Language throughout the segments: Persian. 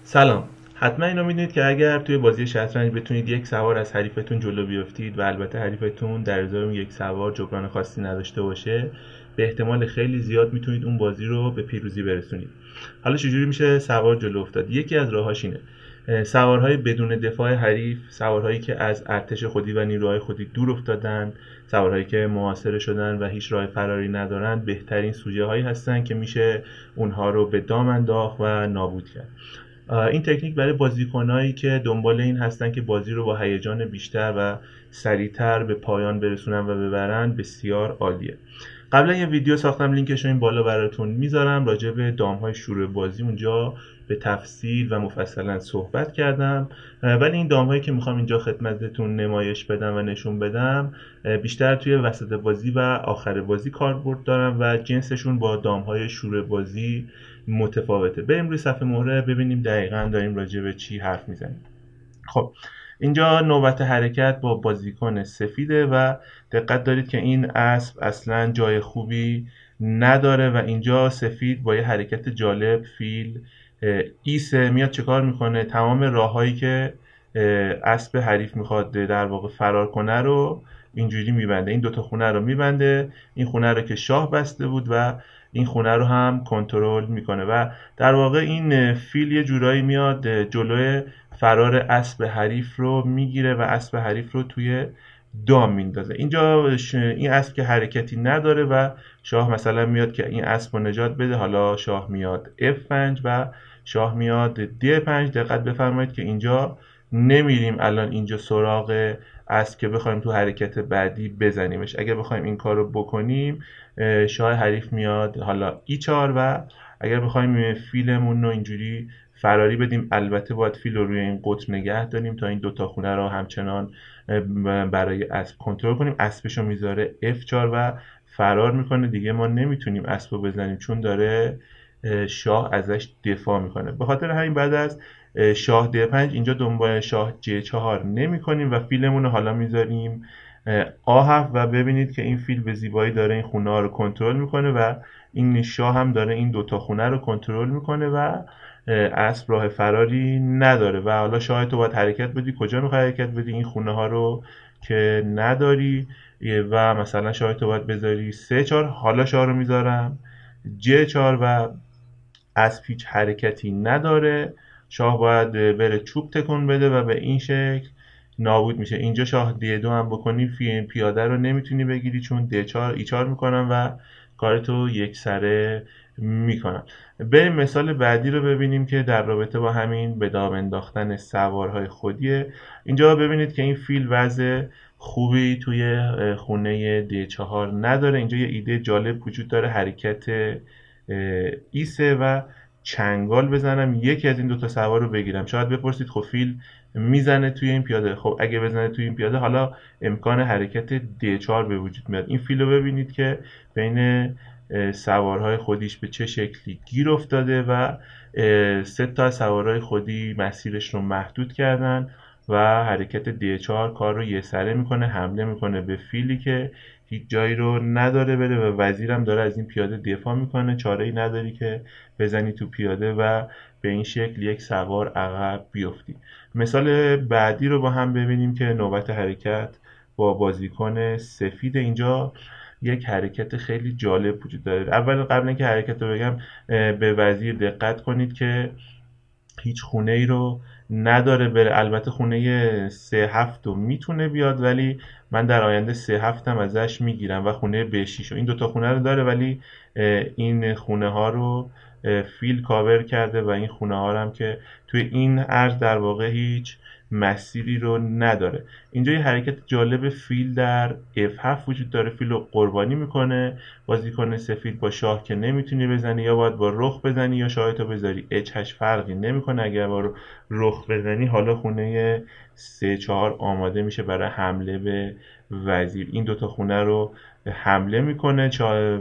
سلام. حتما اینو میدونید که اگر توی بازی شطرنج بتونید یک سوار از حریفتون جلو بیافتید و البته حریفتون در ازای اون یک سوار جبران خاصی نداشته باشه، به احتمال خیلی زیاد میتونید اون بازی رو به پیروزی برسونید. حالا چجوری میشه سوار جلو افتاد؟ یکی از راهاش اینه: سوارهای بدون دفاع حریف، سوارهایی که از ارتش خودی و نیروهای خودی دور افتادن، سوارهایی که محاصره شدن و هیچ راه فراری ندارن، بهترین سوژه هایی هستن که میشه اونها رو به دام انداخت و نابود کرد. این تکنیک برای بازیکنایی که دنبال این هستن که بازی رو با هیجان بیشتر و سریعتر به پایان برسونن و ببرن بسیار عالیه. قبلا یه ویدیو ساختم، لینکش رو این بالا براتون میذارم، راجع به دام‌های شروع بازی اونجا به تفصیل و مفصلا صحبت کردم. ولی این دام‌هایی که میخوام اینجا خدمتتون نمایش بدم و نشون بدم بیشتر توی وسط بازی و آخر بازی کاربرد دارم و جنسشون با دام‌های شروع بازی متفاوته. بریم روی صفحه مهره ببینیم دقیقاً داریم راجع به چی حرف میزنیم. خب اینجا نوبت حرکت با بازیکن سفیده و دقت دارید که این اسب اصلا جای خوبی نداره و اینجا سفید با یه حرکت جالب فیل ایسه میاد چه کار میکنه؟ تمام راههایی که اسب حریف میخواد در واقع فرار کنه رو اینجوری میبنده. این دوتا خونه رو میبنده، این خونه رو که شاه بسته بود و این خونه رو هم کنترل میکنه و در واقع این فیل یه جورایی میاد جلوی فرار اسب حریف رو میگیره و اسب حریف رو توی دام میندازه. اینجا این اسب که حرکتی نداره و شاه مثلا میاد که این اسب رو نجات بده. حالا شاه میاد F5 و شاه میاد D5. دقت بفرمایید که اینجا نمیریم الان اینجا سراغ اسب که بخوایم تو حرکت بعدی بزنیمش. اگر بخوایم این کار رو بکنیم شاه حریف میاد حالا E4 و اگر بخوایم فیلمون رو اینجوری فراری بدیم، البته باید فیل رو روی این قطر نگه داریم تا این دوتا خونه رو همچنان برای اسب کنترل کنیم. اسبش رو میذاره F4 و فرار میکنه. دیگه ما نمیتونیم اسب رو بزنیم چون داره شاه ازش دفاع میکنه. به خاطر همین بعد از شاه D5 اینجا دنبال شاه J4 نمی کنیم و فیلمون رو حالا میذاریم A7 و ببینید که این فیل به زیبایی داره این خونه ها رو کنترل میکنه و این شاه هم داره این دوتا خونه رو کنترل میکنه و اسب راه فراری نداره و حالا شاه تو باید حرکت بدی. کجا میخوای حرکت بدی؟ این خونه ها رو که نداری و مثلا شاه تو باید بذاری C4. حالا شاه رو میذارم J4 و اسب هیچ حرکتی نداره. شاه باید بره چوب تکون بده و به این شکل نابود میشه. اینجا شاه D2 هم بکنی پیاده رو نمیتونی بگیری چون D4 E4 میکنم و کارتو یک سره میکنم. بریم مثال بعدی رو ببینیم که در رابطه با همین به دام انداختن سوارهای خودیه. اینجا ببینید که این فیل وضع خوبی توی خونه D4 نداره. اینجا یه ایده جالب وجود داره، حرکت E3 و چنگال بزنم یکی از این دوتا سوار رو بگیرم. شاید بپرسید خب فیل میزنه توی این پیاده. خب اگه بزنه توی این پیاده حالا امکان حرکت D4 به وجود میاد. این فیل رو ببینید که بین سوارهای خودیش به چه شکلی گیر افتاده و سه تا سوارهای خودی مسیرش رو محدود کردن و حرکت D4 کار رو یه سره میکنه، حمله میکنه به فیلی که هیچ جایی رو نداره بره و وزیرم داره از این پیاده دفاع میکنه. چاره ای نداری که بزنی تو پیاده و به این شکل یک سوار عقب بیفتی. مثال بعدی رو با هم ببینیم که نوبت حرکت با بازیکن سفید. اینجا یک حرکت خیلی جالب وجود داره. اول قبل اینکه حرکت رو بگم به وزیر دقت کنید که هیچ خونه ای رو نداره بره. البته خونه 3-7 رو میتونه بیاد ولی من در آینده 3-7 هم ازش میگیرم و خونه B6 این دوتا خونه رو داره ولی این خونه ها رو فیل کاور کرده و این خونه ها رو هم که توی این عرض در واقع هیچ مسیری رو نداره. اینجا یه حرکت جالب فیل در F7 وجود داره. فیل رو قربانی میکنه. بازیکن سفید با شاه که نمیتونی بزنی، یا باید با رخ بزنی یا شاهتو بذاری H8 فرقی نمیکنه. اگر با رخ بزنی حالا خونه C4 آماده میشه برای حمله به وزیر. این دوتا خونه رو حمله میکنه،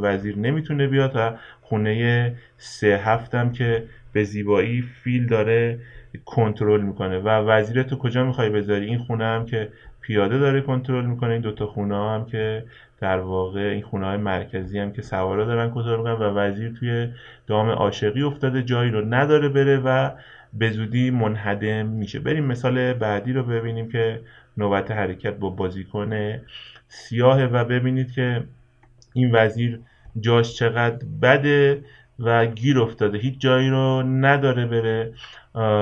وزیر نمیتونه بیاد و خونه C7 هم که به زیبایی فیل داره کنترل میکنه و وزیر تو کجا میخوای بذاری؟ این خونه هم که پیاده داره کنترل میکنه. این دوتا خونه هم که در واقع این خونه های مرکزی هم که سوارا دارن کنترل میکنن و وزیر توی دام عاشقی افتاده، جایی رو نداره بره و به زودی منهدم میشه. بریم مثال بعدی رو ببینیم که نوبت حرکت با بازیکن سیاهه و ببینید که این وزیر جاش چقدر بده و گیر افتاده، هیچ جایی رو نداره بره.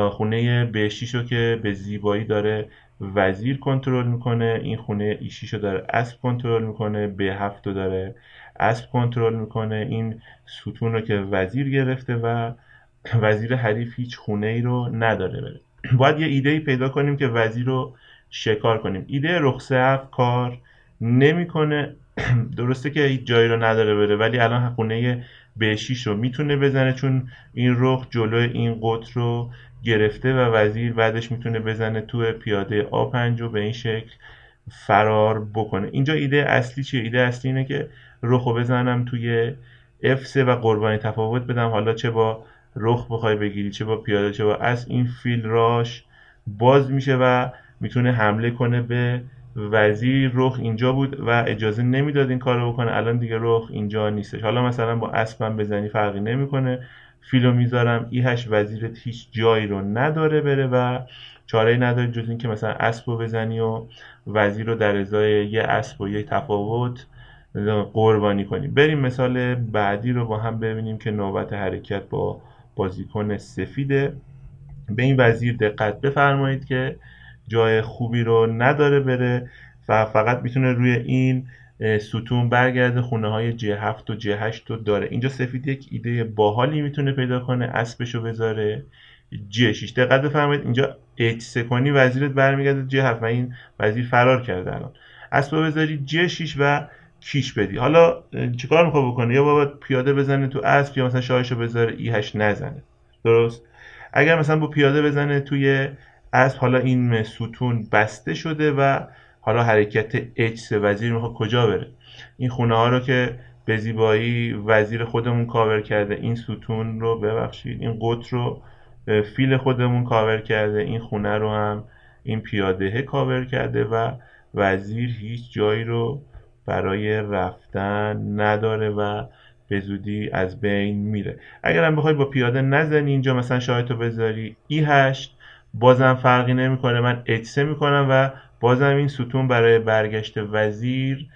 خونه بهشیش رو که به زیبایی داره وزیر کنترل میکنه، این خونه ایشیش رو داره اسب کنترل میکنه، به هفت رو داره اسب کنترل میکنه، این ستون رو که وزیر گرفته و وزیر حریف هیچ خونه ای رو نداره بره. باید یه ایده ای پیدا کنیم که وزیر رو شکار کنیم. ایده رخ کار نمیکنه. درسته که هیچ جایی رو نداره بره، ولی الان خونه بهشیش رو میتونه بزنه چون این رخ جلوی این قطر رو گرفته و وزیر بعدش میتونه بزنه تو پیاده A5 و به این شکل فرار بکنه. اینجا ایده اصلی چیه؟ ایده اصلی اینه که رخ رو بزنم توی F3 و قربانی تفاوت بدم، حالا چه با رخ بخوای بگیری چه با پیاده چه با اسب، این فیل راش باز میشه و میتونه حمله کنه به وزیر. رخ اینجا بود و اجازه نمیداد این کارو بکنه، الان دیگه رخ اینجا نیستش. حالا مثلا با اسبم بزنی فرقی نمیکنه، فیلو میذارم E8، وزیرت هیچ جایی رو نداره بره و چاره‌ای نداره جز این که مثلا اسبو بزنی و وزیر رو در ازای یه اسب و یه تفاوت قربانی کنیم. بریم مثال بعدی رو با هم ببینیم که نوبت حرکت با بازیکن سفیده. به این وزیر دقت بفرمایید که جای خوبی رو نداره بره و فقط میتونه روی این ستون برگرده، خونه های G7 و G8 رو داره. اینجا سفید یک ایده باحالی میتونه پیدا کنه، اسبشو بذاره G6. دقت بفرمایید اینجا H3 کنی وزیرت برمیگرده G7 و این وزیر فرار کرده. الان اسبو بذاری G6 و کیش بدی. حالا چیکار میخواد بکنه؟ یا باید پیاده بزنه تو اسب یا مثلا شاهشو بذاره E8 نزنه. درست؟ اگر مثلا با پیاده بزنه توی اسب، حالا این ستون بسته شده و حالا حرکت H3 وزیر میخواد کجا بره؟ این خونه ها رو که به زیبایی وزیر خودمون کاور کرده، این ستون رو ببخشید این قطر رو فیل خودمون کاور کرده، این خونه رو هم این پیاده کاور کرده و وزیر هیچ جایی رو برای رفتن نداره و به زودی از بین میره. اگر هم بخوای با پیاده نزنی اینجا مثلا شاهدتو بذاری E8، بازم فرقی نمیکنه، من H3 میکنم و بازم این ستون برای برگشت وزیر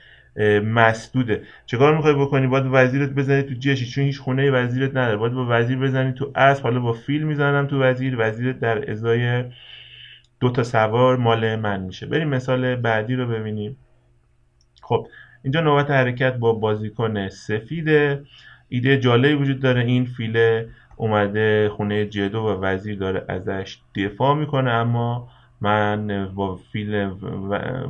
مسدوده. چیکار میخوای بکنی؟ باید وزیرت بزنی تو G6 چون هیچ خونه وزیرت نداره، باید با وزیر بزنی تو اسب. حالا با فیل میزنم تو وزیرت در ازای دو تا سوار مال من میشه. بریم مثال بعدی رو ببینیم. خب اینجا نوبت حرکت با بازیکن سفیده. ایده جالبی وجود داره، این فیل اومده خونه G2 و وزیر داره ازش دفاع میکنه، اما من با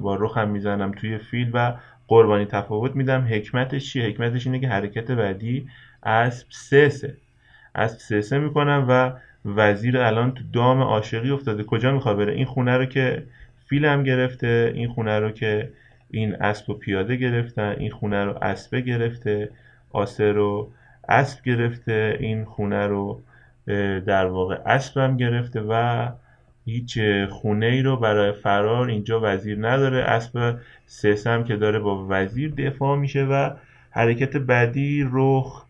با رخم میزنم توی فیل و قربانی تفاوت میدم. حکمتش چیه؟ حکمتش اینه که حرکت بعدی اسب سه میکنم و وزیر الان تو دام عاشقی افتاده. کجا میخواد بره؟ این خونه رو که فیلم گرفته، این خونه رو که این اسب و پیاده گرفتن، این خونه رو اسبه گرفته، آسه رو اسب گرفته، این خونه رو در واقع اسبم گرفته و هیچ خونه ای رو برای فرار اینجا وزیر نداره. اسب سم که داره با وزیر دفاع میشه و حرکت بعدی رخ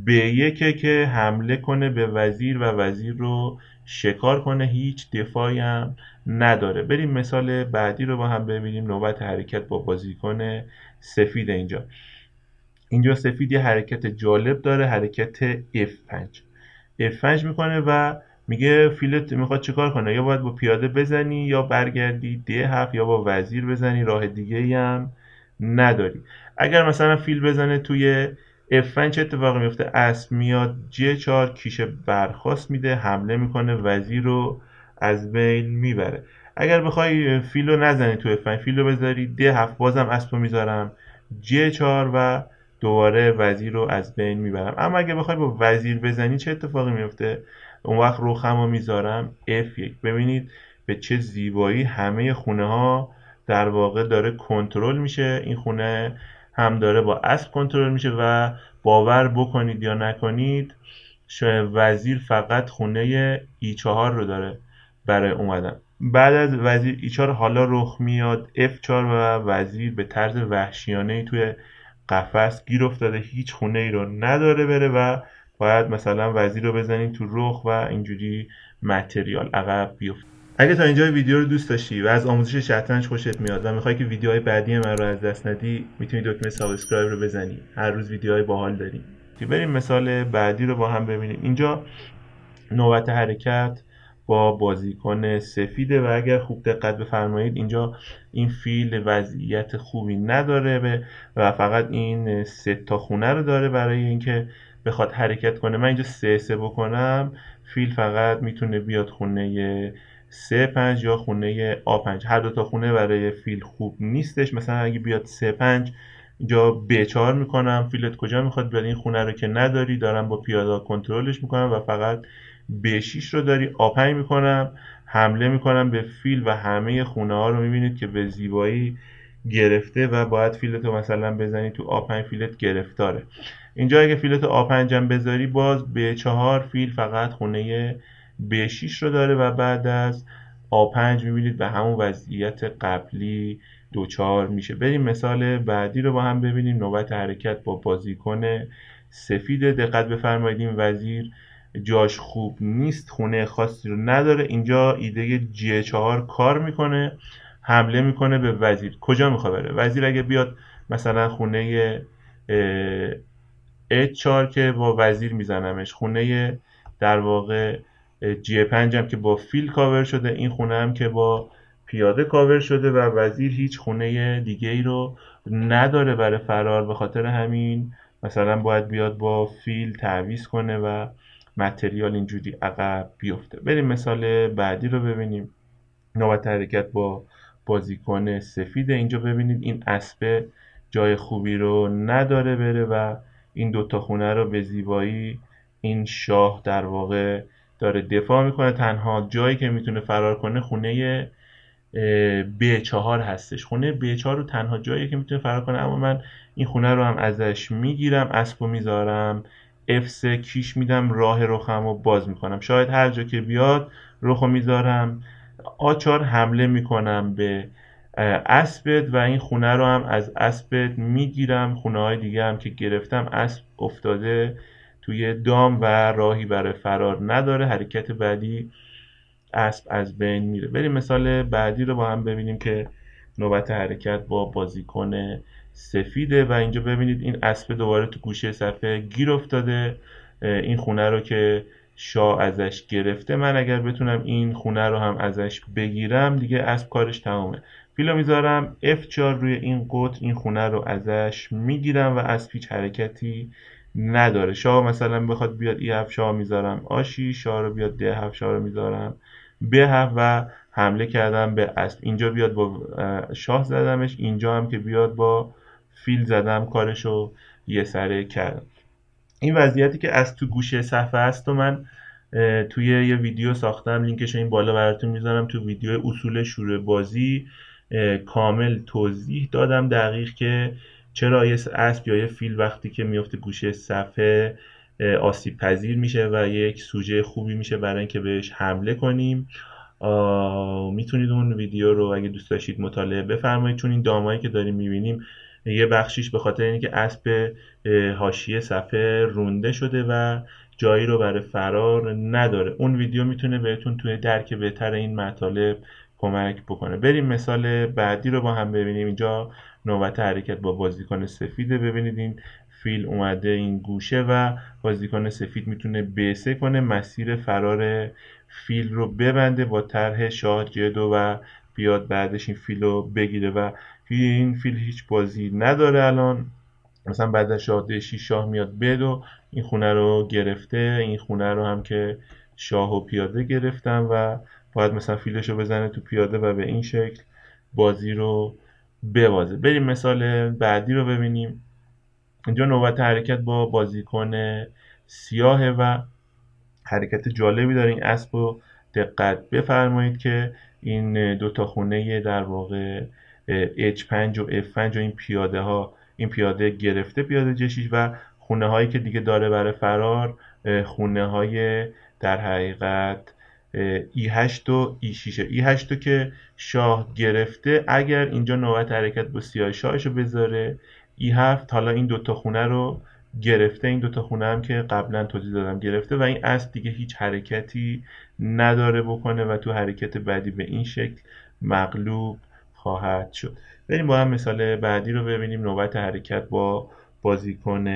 به یکه که حمله کنه به وزیر و وزیر رو شکار کنه، هیچ دفاعی هم نداره. بریم مثال بعدی رو با هم ببینیم. نوبت حرکت با بازیکن سفید. اینجا سفید یه حرکت جالب داره، حرکت F5 میکنه و میگه فیلت میخواد چیکار کنه؟ یا باید با پیاده بزنی یا برگردی D7 یا با وزیر بزنی، راه دیگه هم نداری. اگر مثلا فیل بزنه توی F5 چه اتفاقی میفته؟ اسب میاد G4 کیش برخواست میده، حمله میکنه، وزیر رو از بین میبره. اگر بخوای فیل رو نزنی تو F5، فیل رو بذاری D7، بازم اسب رو میذارم G4 و دوباره وزیر رو از بین میبرم. اما اگه بخوای با وزیر بزنی چه اتفاقی میفته؟ اون وقت رخم رو میذارم F1. ببینید به چه زیبایی همه خونه ها در واقع داره کنترل میشه. این خونه هم داره با اسب کنترل میشه و باور بکنید یا نکنید وزیر فقط خونه E4 رو داره برای اومدن. بعد از وزیر E4 حالا رخ میاد F4 و وزیر به طرز وحشیانه‌ای توی قفس گیر افتاده، هیچ خونه ای رو نداره بره و باید مثلا وزیر رو بزنیم تو رخ و اینجوری متریال عقب بیفت. اگه تا اینجا ویدیو رو دوست داشتی و از آموزش شطرنج خوشت میاد و میخوای که ویدیوهای بعدی من رو از دست ندی، میتونی دکمه سابسکرایب رو بزنی. هر روز ویدیوهای باحال داریم. بریم مثال بعدی رو با هم ببینیم. اینجا نوبت حرکت با بازیکن سفیده و اگر خوب دقت بفرمایید اینجا این فیل وضعیت خوبی نداره و فقط این 3 تا خونه رو داره برای اینکه بخواد حرکت کنه. من اینجا 3-3 بکنم، فیل فقط میتونه بیاد خونه 3-5 یا خونه A5. هر دو تا خونه برای فیل خوب نیستش. مثلا اگه بیاد 3-5 اینجا B4 میکنم، فیلت کجا میخواد بیاد؟ این خونه رو که نداری، دارم با پیاده کنترلش میکنم و فقط B6 رو داری. A5 میکنم، حمله میکنم به فیل و همه خونه ها رو میبینید که به زیبایی گرفته و باید فیلت رو مثلا بزنی تو A5، فیلت گرفتاره. اینجا اگه فیلت A5 هم بذاری باز B4 فیل فقط خونه B6 رو داره و بعد از A5 میبینید به همون وضعیت قبلی دوچار میشه. بریم مثال بعدی رو با هم ببینیم. نوبت حرکت با بازیکن سفید. دقت بفرمایید این وزیر جاش خوب نیست، خونه خاصی رو نداره. اینجا ایده G4 کار میکنه، حمله میکنه به وزیر. کجا میخواد بره وزیر؟ اگه بیاد مثلا خونه H4 که با وزیر میزنمش، خونه در واقع G5 هم که با فیل کاور شده، این خونه هم که با پیاده کاور شده و وزیر هیچ خونه دیگه ای رو نداره برای فرار. به خاطر همین مثلا باید بیاد با فیل تعویض کنه و متریال اینجوری عقب بیفته. بریم مثال بعدی رو ببینیم. نوبت حرکت با بازیکن سفید. اینجا ببینید این اسب جای خوبی رو نداره بره و این دوتا خونه رو به زیبایی این شاه در واقع داره دفاع میکنه. تنها جایی که میتونه فرار کنه خونه B4 هستش. خونه B4 رو تنها جایی که میتونه فرار کنه، اما من این خونه رو هم ازش میگیرم، اسب رو میذارم F3 کیش میدم، راه رخم رو باز میکنم. شاید هر جا که بیاد رخ رو میذارم A4 حمله میکنم به اسبت و این خونه رو هم از اسبت میگیرم. خونه های دیگه هم که گرفتم، اسب افتاده توی دام و راهی برای فرار نداره. حرکت بعدی اسب از بین میره. بریم مثال بعدی رو با هم ببینیم که نوبت حرکت با بازیکن سفیده و اینجا ببینید این اسب دوباره تو گوشه صفحه گیر افتاده. این خونه رو که شاه ازش گرفته، من اگر بتونم این خونه رو هم ازش بگیرم دیگه اسب کارش تمامه. فیلو میذارم F4 روی این قطر، این خونه رو ازش میگیرم و اسب هیچ حرکتی نداره. شاه مثلا بخواد بیاد E7 شاه میذارم A6، شاه رو بیاد D7 شاه رو میذارم B7 و حمله کردم به اسب. اینجا بیاد با شاه زدمش، اینجا هم که بیاد با فیل زدم، کارشو یه سره کردم. این وضعیتی که از تو گوشه صفحه است و من توی یه ویدیو ساختم، لینکش این بالا براتون میذارم. تو ویدیو اصول شروع بازی کامل توضیح دادم دقیق که چرا یه اسب یا یه فیل وقتی که میفته گوشه صفحه آسیب پذیر میشه و یک سوژه خوبی میشه برای اینکه بهش حمله کنیم. میتونید اون ویدیو رو اگه دوست داشتید مطالعه بفرمایید، چون این دامایی که داریم میبینیم یه بخشیش به خاطر اینکه اسب حاشیه صفحه رونده شده و جایی رو برای فرار نداره. اون ویدیو میتونه بهتون توی درک بهتر این مطالب کمک بکنه. بریم مثال بعدی رو با هم ببینیم. اینجا نوبت حرکت با بازیکن سفیده. ببینید این فیل اومده این گوشه و بازیکن سفید میتونه B3 کنه، مسیر فرار فیل رو ببنده با طرح شاه G2 و بیاد بعدش این فیل رو بگیره و این فیل هیچ بازی نداره. الان مثلا بعد از شاه D6 شاه میاد B2، این خونه رو گرفته، این خونه رو هم که شاه و پیاده گرفتم و باید مثلا فیلش رو بزنه تو پیاده و به این شکل بازی رو ببازه. بریم مثال بعدی رو ببینیم. اینجا نوبت حرکت با بازیکن سیاهه و حرکت جالبی داره. این اسب رو دقت بفرمایید که این دوتا خونه در واقع H5 و F5 و این پیاده ها، این پیاده گرفته پیاده G6 و خونه هایی که دیگه داره برای فرار خونه های در حقیقت E8 و E6. E8 که شاه گرفته، اگر اینجا نوبت حرکت با سیاه شاهش رو بذاره E7، حالا این دوتا خونه رو گرفته. این دوتا خونه هم که قبلا توضیح دادم گرفته و این اسب دیگه هیچ حرکتی نداره بکنه و تو حرکت بعدی به این شکل مغلوب خواهد شد. بریم با هم مثال بعدی رو ببینیم. نوبت حرکت با بازیکن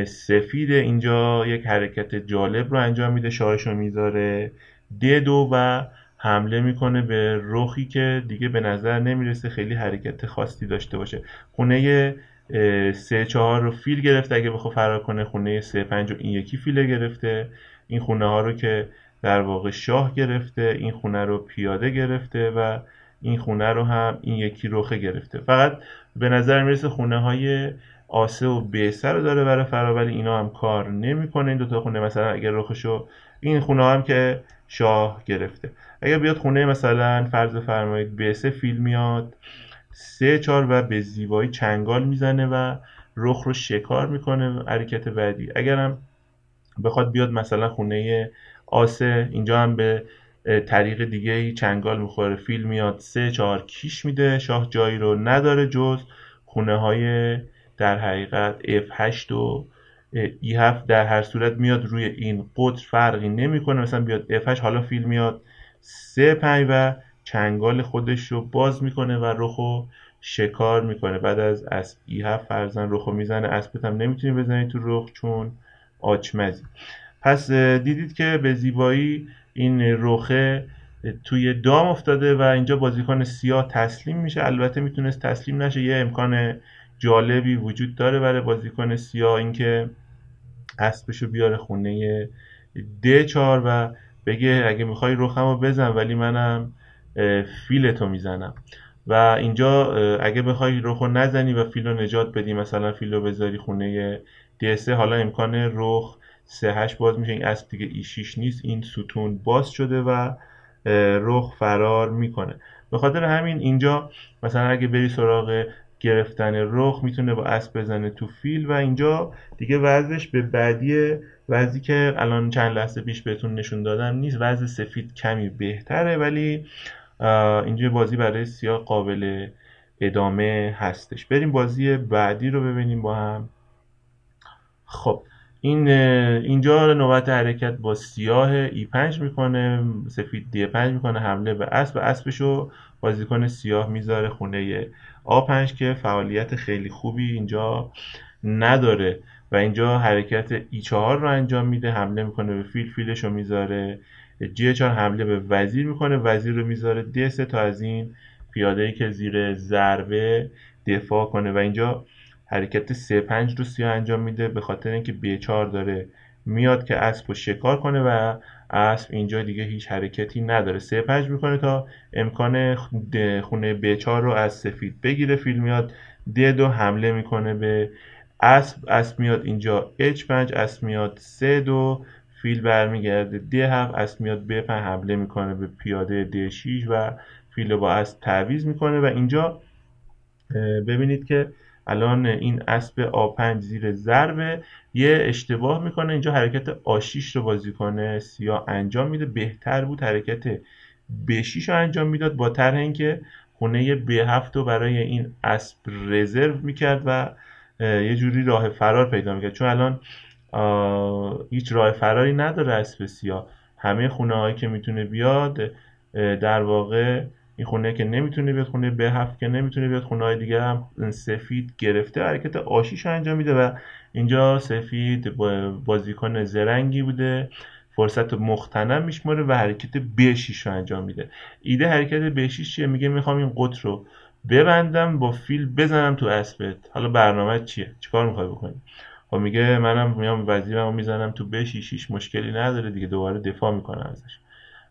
سفید. اینجا یک حرکت جالب رو انجام میده، شاهش رو میذاره D2 و حمله میکنه به رخی که دیگه به نظر نمیرسه خیلی حرکت خاصی داشته باشه. خونه 3-4 رو فیل گرفته اگه بخواد فرار کنه، خونه 3-5 رو این یکی فیله گرفته، این خونه ها رو که در واقع شاه گرفته، این خونه رو پیاده گرفته و این خونه رو هم این یکی رخه گرفته. فقط به نظر میرسه خونه های آسه و بیسه رو داره برای فرار، ولی اینا هم کار نمیکنه. این دوتا خونه مثلا اگر رخشو، این خونه هم که شاه گرفته، اگر بیاد خونه مثلا فرض فرمایید بیسه فیل میاد 3-4 و به زیبایی چنگال میزنه و رخ رو شکار میکنه. حرکت بعدی اگرم بخواد بیاد مثلا خونه آسه، اینجا هم به طریق دیگه چنگال میخوره، فیل میاد 3-4 کیش میده، شاه جایی رو نداره جز خونه های در حقیقت F8 و E7. در هر صورت میاد روی این قطر فرقی نمیکنه، مثلا بیاد F8 حالا فیل میاد 3-5 و چنگال خودش رو باز میکنه و رخو شکار میکنه. بعد از اسب E7 فرزن رخو میزنه، اسبت هم نمیتونی بزنی تو رخ چون آچمزی. پس دیدید که به زیبایی این رخه توی دام افتاده و اینجا بازیکن سیاه تسلیم میشه. البته میتونست تسلیم نشه، یه امکان جالبی وجود داره برای بازیکن سیاه، اینکه اسبشو بیاره خونه D4 و بگه اگه میخوای رخمو بزن ولی منم فیلتو میزنم. و اینجا اگه بخوای رخو نزنی و فیلو نجات بدی، مثلا فیلو بذاری خونه D3، حالا امکان رخ 3-8 باز میشه، این اسب دیگه E6 نیست، این ستون باز شده و رخ فرار میکنه. به خاطر همین اینجا مثلا اگه بری سراغ گرفتن رخ میتونه با اسب بزنه تو فیل و اینجا دیگه وضعش به بعدی وضعی که الان چند لحظه پیش بهتون نشون دادم نیست. وضع سفید کمی بهتره ولی اینجا بازی برای سیاه قابل ادامه هستش. بریم بازی بعدی رو ببینیم با هم. خب اینجا نوبت حرکت با سیاه E5 میکنه، سفید D5 میکنه، حمله به اسب. اسبشو بازیکن سیاه میذاره خونه A5 که فعالیت خیلی خوبی اینجا نداره و اینجا حرکت E4 رو انجام میده، حمله میکنه به فیل، فیلشو میذاره G4، حمله به وزیر میکنه، وزیر رو میذاره D3 تا از این پیاده‌ای که زیر ضربه دفاع کنه و اینجا حرکت 3-5 رو سیاه انجام میده به خاطر اینکه B4 داره میاد که اسب رو شکار کنه و اسب اینجا دیگه هیچ حرکتی نداره. 3-5 میکنه تا امکان خونه B4 رو از سفید بگیره. فیل میاد D2 حمله میکنه به اسب، اسب میاد اینجا H5، اسب میاد C2، فیل برمیگرده D7، اسب میاد B5 حمله میکنه به پیاده D6 و فیل رو با اسب تعویض میکنه و اینجا ببینید که الان این اسب A5 زیر ضربه، یه اشتباه میکنه اینجا، حرکت A6 رو بازیکن سیاه انجام میده. بهتر بود حرکت B6 رو انجام میداد با طرح اینکه خونه B7 رو برای این اسب رزرو میکرد و یه جوری راه فرار پیدا میکرد، چون الان هیچ راه فراری نداره اسب سیاه. همه خونه هایی که میتونه بیاد در واقع این خونه که نمیتونه بیاد، خونه B7 که نمیتونه بیاد، خونه های دیگه هم سفید گرفته، حرکت A6 رو انجام میده و اینجا سفید بازیکن زرنگی بوده، فرصت مغتنم میشماره و حرکت B6 رو انجام میده. ایده حرکت B6 چیه؟ میگه میخوام این قطر رو ببندم با فیل بزنم تو اسبت. حالا برنامه چیه؟ چیکار میخوای بکنی؟ خب میگه منم میام وزیرمو میزنم تو B6، مشکلی نداره دیگه، دوباره دفاع میکنم ازش.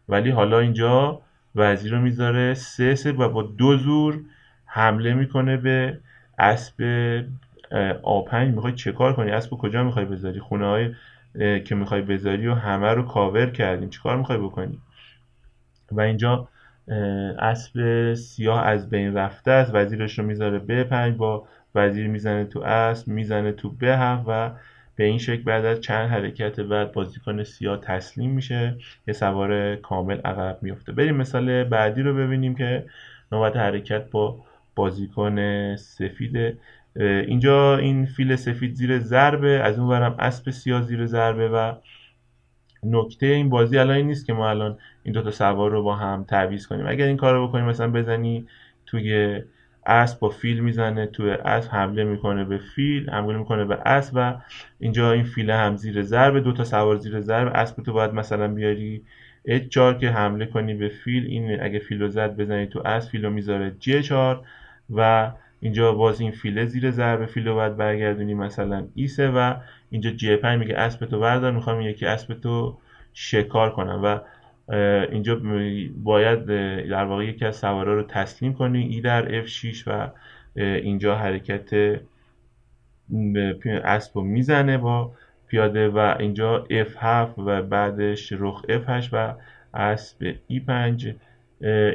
ولی حالا اینجا وزیر رو میذاره 3-3 و با 2 زور حمله میکنه به اسب A5. میخوای چه کار کنی؟ اسب کجا میخوای بذاری؟ خونه های که میخوای بذاری و همه رو کاور کردیم، چه کار میخوای بکنی؟ و اینجا اسب سیاه از بین رفته است، وزیرش رو میذاره B5، با وزیر میزنه تو اسب، میزنه تو B7 و به این شکل بعد از چند حرکت بعد بازیکن سیاه تسلیم میشه، یه سوار کامل عقب میفته. بریم مثال بعدی رو ببینیم که نوبت حرکت با بازیکن سفیده. اینجا این فیل سفید زیر ضربه، از اون ورم اسب سیاه زیر ضربه. و نکته این بازی الان این نیست که ما الان این دوتا سوار رو با هم تعویض کنیم. اگر این کار رو بکنیم، مثلا بزنی توی اسب با فیل میزنه توی اسب، حمله میکنه به فیل، حمله میکنه به اسب و اینجا این فیله هم زیر ضربه، دوتا سوار زیر ضربه. اسب تو باید مثلا بیاری H4 که حمله کنی به فیل. این اگه فیل رو زد بزنی تو اسب، فیل رو میذاره G4 و اینجا باز این فیله زیر ضربه، فیل رو باید برگردونی مثلا E3 و اینجا G5 میگه اسب تو بردار، میخوام یکی اسب تو شکار کنم و اینجا باید در واقع یکی از سوارا رو تسلیم کنی، ای در F6 و اینجا حرکت اسب رو میزنه با پیاده و اینجا F7 و بعدش رخ F8 و اسب E5.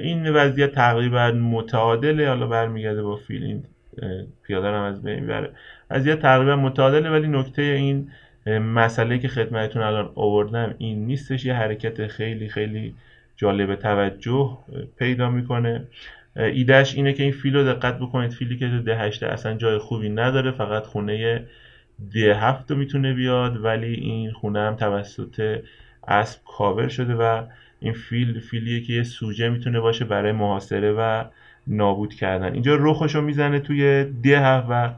این وضعیت تقریبا متعادله، حالا برمیگرده با فیل این پیاده رو هم از بین میبره. وضعیت تقریبا متعادله، ولی نکته این مسئله که خدمتتون الان آوردم این نیستش. یه حرکت خیلی خیلی جالب توجه پیدا میکنه. ایدهش اینه که این فیل رو دقت بکنید، فیلی که تو ده8 اصلا جای خوبی نداره، فقط خونه ده7 رو میتونه بیاد، ولی این خونه هم توسط اسب کاور شده و این فیلیه که یه سوژه میتونه باشه برای محاصره و نابود کردن. اینجا رخشو میزنه توی ده7 و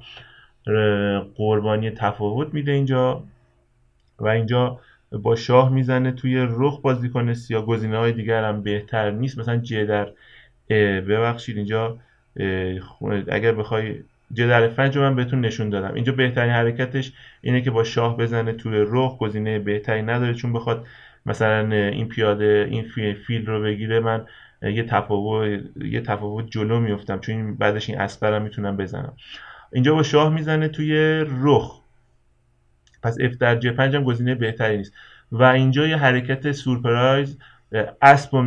قربانی تفاوت میده اینجا و اینجا با شاه میزنه توی رخ بازیکن سیاه. گزینه‌های دیگر هم بهتر نیست، مثلا ج در ببخشید اینجا اگر بخوای ج در F5 رو من بهتون نشون دادم. اینجا بهترین حرکتش اینه که با شاه بزنه توی رخ، گزینه بهتری نداره، چون بخواد مثلا این پیاده این فیل رو بگیره، من یه تفاوت جلو میفتم، چون بعدش این اسب میتونم بزنم. اینجا با شاه میزنه توی رخ، پس F در G5 هم گزینه بهتری نیست و اینجا یه حرکت سورپرایز اسب رو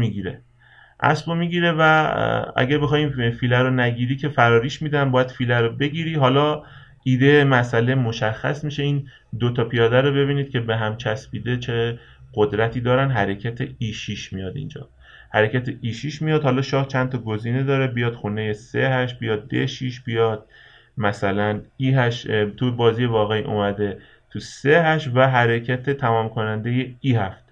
میگیره و اگر بخوایم فیله رو نگیری که فراریش میدن، باید فیله رو بگیری. حالا ایده مسئله مشخص میشه. این دوتا پیاده رو ببینید که به هم چسبیده چه قدرتی دارن. حرکت E6 میاد اینجا، حرکت E6 میاد. حالا شاه چند تا گزینه داره، بیاد خونه 3-8، بیاد D6، بیاد مثلا E8. تو بازی واقعی اومده تو 3-8 و حرکت تمام کننده E7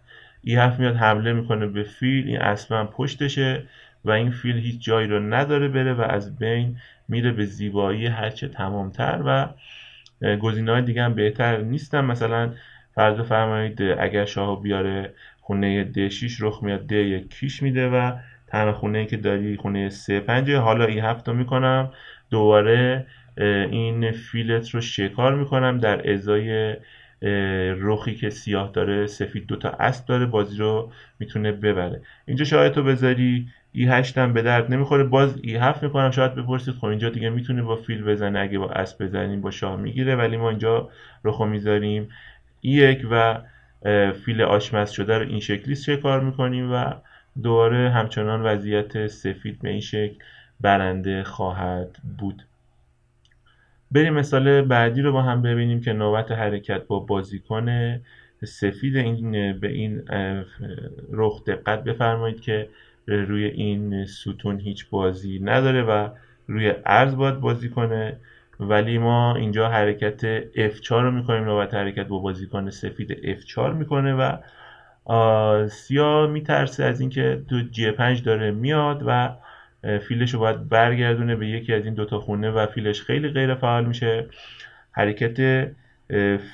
میاد حمله میکنه به فیل. این اصلا پشتشه و این فیل هیچ جایی رو نداره بره و از بین میره به زیبایی هرچه تمامتر و گزینه‌های دیگه هم بهتر نیستن. مثلا فرض بفرمایید اگر شاهو بیاره خونه D6، رخ میاد D1 کیش میده و تنها خونه‌ای که داری خونه 3-5. حالا E7 رو میکنم، دوباره این فیلت رو شکار میکنم در ازای رخی که سیاه داره، سفید دوتا اسب داره، بازی رو میتونه ببره. اینجا شاید تو بذاری E8 هم به درد نمیخوره، باز E7 میکنم. شاید بپرسید خب اینجا دیگه میتونه با فیل بزنه، اگه با اسب بزنیم با شاه میگیره، ولی ما اینجا رخو میذاریم E1 و فیل آشپز شده رو این شکلی شکار میکنیم و دوباره همچنان وضعیت سفید به این شکل برنده خواهد بود. بریم مثال بعدی رو با هم ببینیم که نوبت حرکت با بازیکن سفید. به این رخ دقت بفرمایید که روی این ستون هیچ بازی نداره و روی عرض باید بازی کنه، ولی ما اینجا حرکت F4 رو میکنیم. نوبت حرکت با بازیکن سفید F4 میکنه و سیاه میترسه از اینکه تو G5 داره میاد و فیلش رو باید برگردونه به یکی از این دوتا خونه و فیلش خیلی غیر فعال میشه. حرکت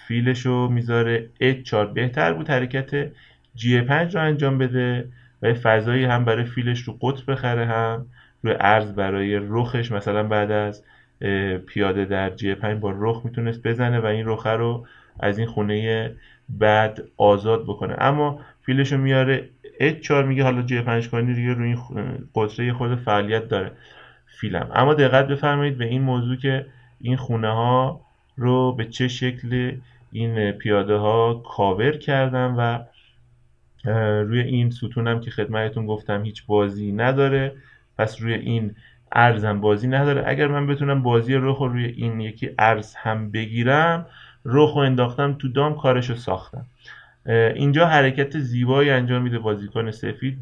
فیلش رو میذاره H4. بهتر بود حرکت G5 رو انجام بده و فضایی هم برای فیلش رو قطب بخره، هم روی عرض برای رخش. مثلا بعد از پیاده در G5 با رخ میتونست بزنه و این رخه رو از این خونه بعد آزاد بکنه، اما فیلش رو میاره H4. میگه حالا G5 کنی دیگه روی این قطره خود فعالیت داره فیلم. اما دقت بفرمایید به این موضوع که این خونه ها رو به چه شکل این پیاده ها کاور کردن و روی این ستونم که خدمتتون گفتم هیچ بازی نداره، پس روی این ارزم بازی نداره. اگر من بتونم بازی رخ رو روی این یکی ارز هم بگیرم، رخ رو انداختم تو دام، کارشو ساختم. اینجا حرکت زیبایی انجام میده بازیکن سفید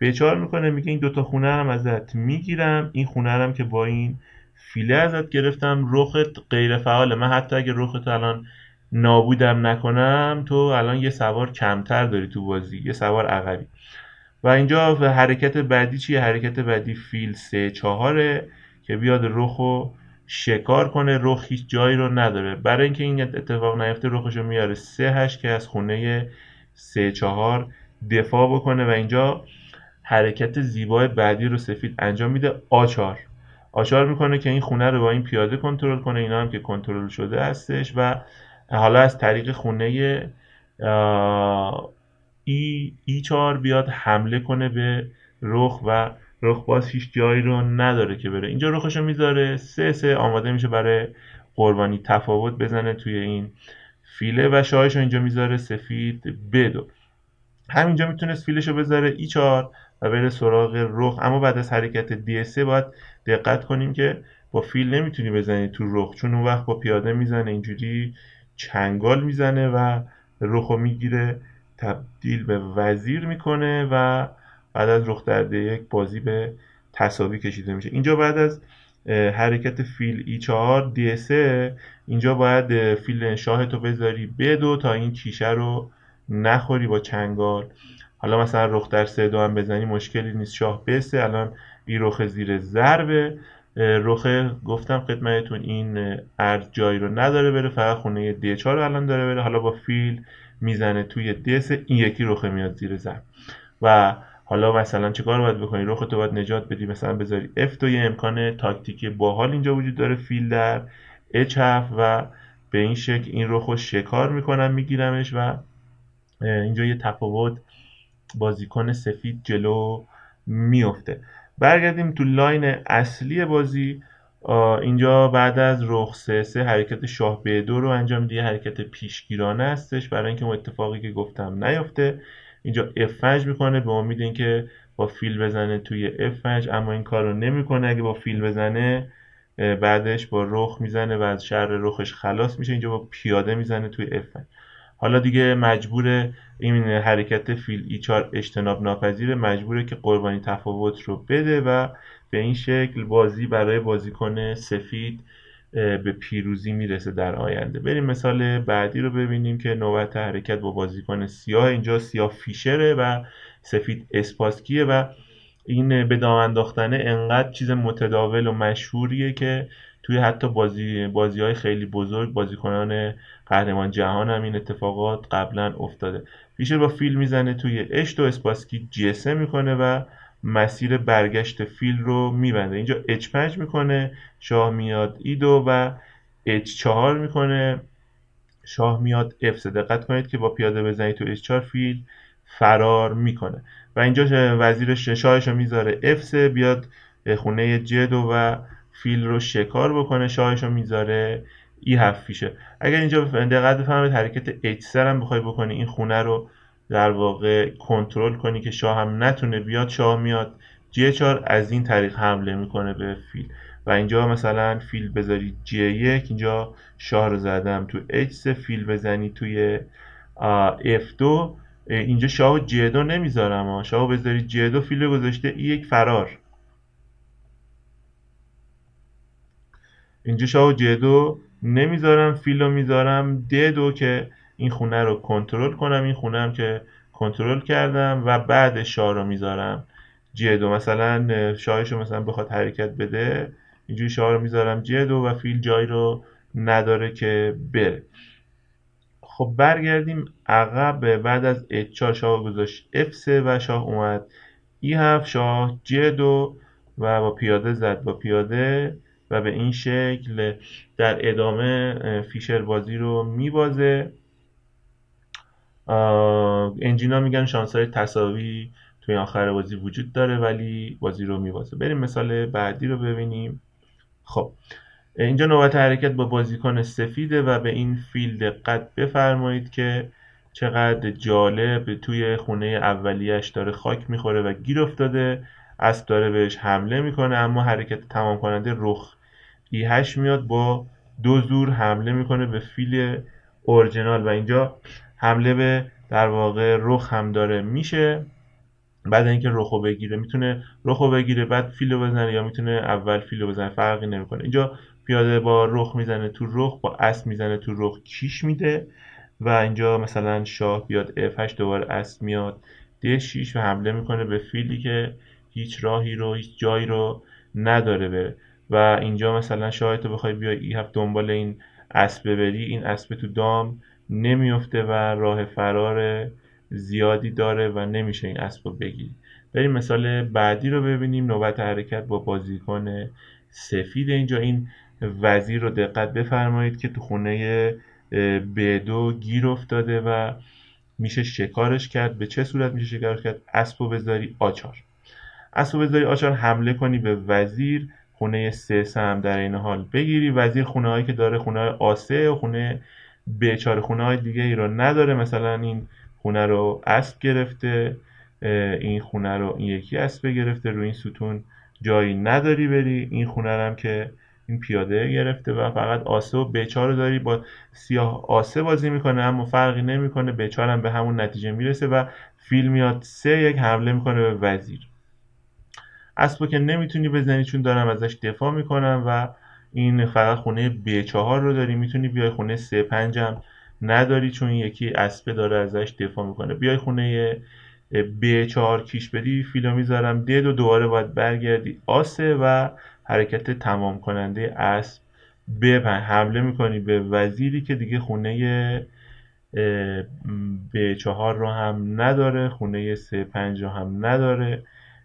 B4 میکنه، میگه این دوتا خونه هم ازت میگیرم، این خونه هم که با این فیله ازت گرفتم، رخت غیر فعاله. من حتی اگه رخت الان نابودم نکنم، تو الان یه سوار کمتر داری تو بازی، یه سوار عقبی. و اینجا حرکت بعدی چیه؟ حرکت بعدی فیل 3-4 که بیاد رخو شکار کنه. رخ هیچ جایی رو نداره. برای اینکه این اتفاق نیفته رخشو میاره 3-8 که از خونه 3-4 دفاع بکنه و اینجا حرکت زیبای بعدی رو سفید انجام میده. آچار میکنه که این خونه رو با این پیاده کنترل کنه. اینا هم که کنترل شده هستش و حالا از طریق خونه ای 4 بیاد حمله کنه به رخ و رخ باز هیچ جایی رو نداره که بره. اینجا رخشو میذاره 3-3 آماده میشه برای قربانی تفاوت بزنه توی این فیله و شاهشو اینجا میذاره سفید B2. همینجا میتونست فیلشو بذاره ای 4 و بره سراغ رخ، اما بعد از حرکت D3 باید دقت کنیم که با فیل نمیتونی بزنی تو رخ، چون اون وقت با پیاده میزنه اینجوری چنگال میزنه و رخو میگیره، تبدیل به وزیر میکنه و بعد از رخ در D1 بازی به تساوی کشیده میشه. اینجا بعد از حرکت فیل ای 4 D3 اینجا باید فیل شاهتو بذاری B2 تا این کیشه رو نخوری با چنگال. حالا مثلا رخ در 3-2 هم بزنی مشکلی نیست، شاه B3. الان این رخ زیر ضربه. رخ گفتم خدمتتون این ارز جایی رو نداره بره، فقط خونه D4 رو الان داره بره. حالا با فیل میزنه توی D3، این یکی رخ میاد زیر ضرب و حالا مثلا چه کار باید بکنی؟ رخ تو باید نجات بدی، مثلا بذاری F2. یه امکان تاکتیکی باحال اینجا وجود داره، فیل در H7 و به این شکل این رخ رو شکار میکنم، میگیرمش و اینجا یه تفاوت بازیکن سفید جلو میفته. برگردیم تو لاین اصلی بازی. اینجا بعد از رخ 3-3 حرکت شاه B2 رو انجام میده. حرکت پیشگیرانه هستش برای اینکه اون اتفاقی که گفتم نیفته. اینجا F5 میکنه به امید اینکه با فیل بزنه توی F5، اما این کار رو نمیکنه. اگه با فیل بزنه بعدش با رخ میزنه و از شر رخش خلاص میشه. اینجا با پیاده میزنه توی F5. حالا دیگه مجبوره، این حرکت فیل ای 4 اجتناب ناپذیره، مجبوره که قربانی تفاوت رو بده و به این شکل بازی برای بازیکن سفید به پیروزی میرسه در آینده. بریم مثال بعدی رو ببینیم که نوبت حرکت با بازیکن سیاه. اینجا سیاه فیشره و سفید اسپاسکیه و این به دام انداختنه انقدر چیز متداول و مشهوریه که توی حتی بازی‌های خیلی بزرگ، بازیکنان قهرمان جهان هم این اتفاقات قبلا افتاده. فیشر با فیل میزنه توی H2، اسپاسکی G3 میکنه و مسیر برگشت فیل رو میبنده. اینجا H5 میکنه، شاه میاد E2 و H4 میکنه، شاه میاد F3. دقت کنید که با پیاده بزنید تو H4 فیل فرار میکنه و اینجا وزیرش شاهش رو میذاره F3 بیاد خونه G2 و فیل رو شکار بکنه. شاهش رو میذاره E7 فیشه. اگر اینجا دقت بفرمایید حرکت H3 هم بخوای بکنی، این خونه رو در واقع کنترل کنی که شاه هم نتونه بیاد، شاه میاد G4 از این طریق حمله میکنه به فیل و اینجا مثلا فیل بذاری G1، اینجا شاه رو زدم تو H3، فیل بزنی توی F2. اینجا شاه G2 نمیذارم، شاه بذاری G2 فیل گذاشته E1 فرار. اینجا شاه G2 نمیذارم، فیل رو میذارم D2 که این خونه رو کنترل کنم. این خونه هم که کنترل کردم و بعد شاه رو میذارم G2. مثلا شاهش رو مثلا بخواد حرکت بده، اینجوری شاه رو میذارم G2 و فیل جایی رو نداره که بره. خب برگردیم عقب. بعد از H4 شاه گذاشت F3 و شاه اومد E7، شاه G2 و با پیاده زد با پیاده و به این شکل در ادامه فیشر بازی رو میبازه. انجینا میگن شانس‌های تساوی توی آخر بازی وجود داره ولی بازی رو میبازه. بریم مثال بعدی رو ببینیم. خب اینجا نوبت حرکت با بازیکن سفیده و به این فیل دقت بفرمایید که چقدر جالب توی خونه اولیش داره خاک میخوره و گیر افتاده. اسب داره بهش حمله میکنه، اما حرکت تمام کننده رخ E8 میاد با 2 زور حمله میکنه به فیل اورجینال و اینجا حمله به در واقع رخ هم داره میشه بعد اینکه رخو بگیره میتونه رخو بگیره بعد فیلو بزنه، یا میتونه اول فیلو بزنه، فرقی نمیکنه. اینجا پیاده با رخ میزنه تو رخ، با اسب میزنه تو رخ، کیش میده. و اینجا مثلا شاه بیاد F8، دوباره اسب میاد D6 و حمله میکنه به فیلی که هیچ راهی رو، هیچ جایی رو نداره بره. و اینجا مثلا شاه تو بخوای بیای E7 دنبال این اسب بری، این اسب تو دام نمیفته و راه فرار زیادی داره و نمیشه این اسب رو بگیری. بریم مثال بعدی رو ببینیم. نوبت حرکت با بازیکن سفید. اینجا این وزیر رو دقت بفرمایید که تو خونه B2 گیر افتاده و میشه شکارش کرد. به چه صورت میشه شکارش کرد؟ اسب رو بذاری آچار، اسب رو بذاری آچار، حمله کنی به وزیر، خونه C3 هم در این حال بگیری. وزیر خونه هایی که داره خونه های A3 و خونه B4، خونه های دیگه ای رو نداره. مثلا این خونه رو اسب گرفته، این خونه رو این یکی اسب گرفته، روی این ستون جایی نداری بری. این خونه رو هم که این پیاده گرفته و فقط آسه و B4 رو داری. با سیاه آسه بازی میکنه اما فرقی نمیکنه، B4 هم به همون نتیجه میرسه و فیل میاد 3-1 حمله میکنه به وزیر. اسبو که نمیتونی بزنی چون دارم ازش دفاع میکنم و این فقط خونه B4 رو داری. میتونی بیای خونه C5 هم نداری چون یکی اسب داره ازش دفاع میکنه. بیای خونه B4 کیش بدی، فیلو میذارم D2، دوباره باید برگردی آسه و حرکت تمام کننده اسب B5 حمله میکنی به وزیری که دیگه خونه B4 رو هم نداره، خونه C5 رو هم نداره،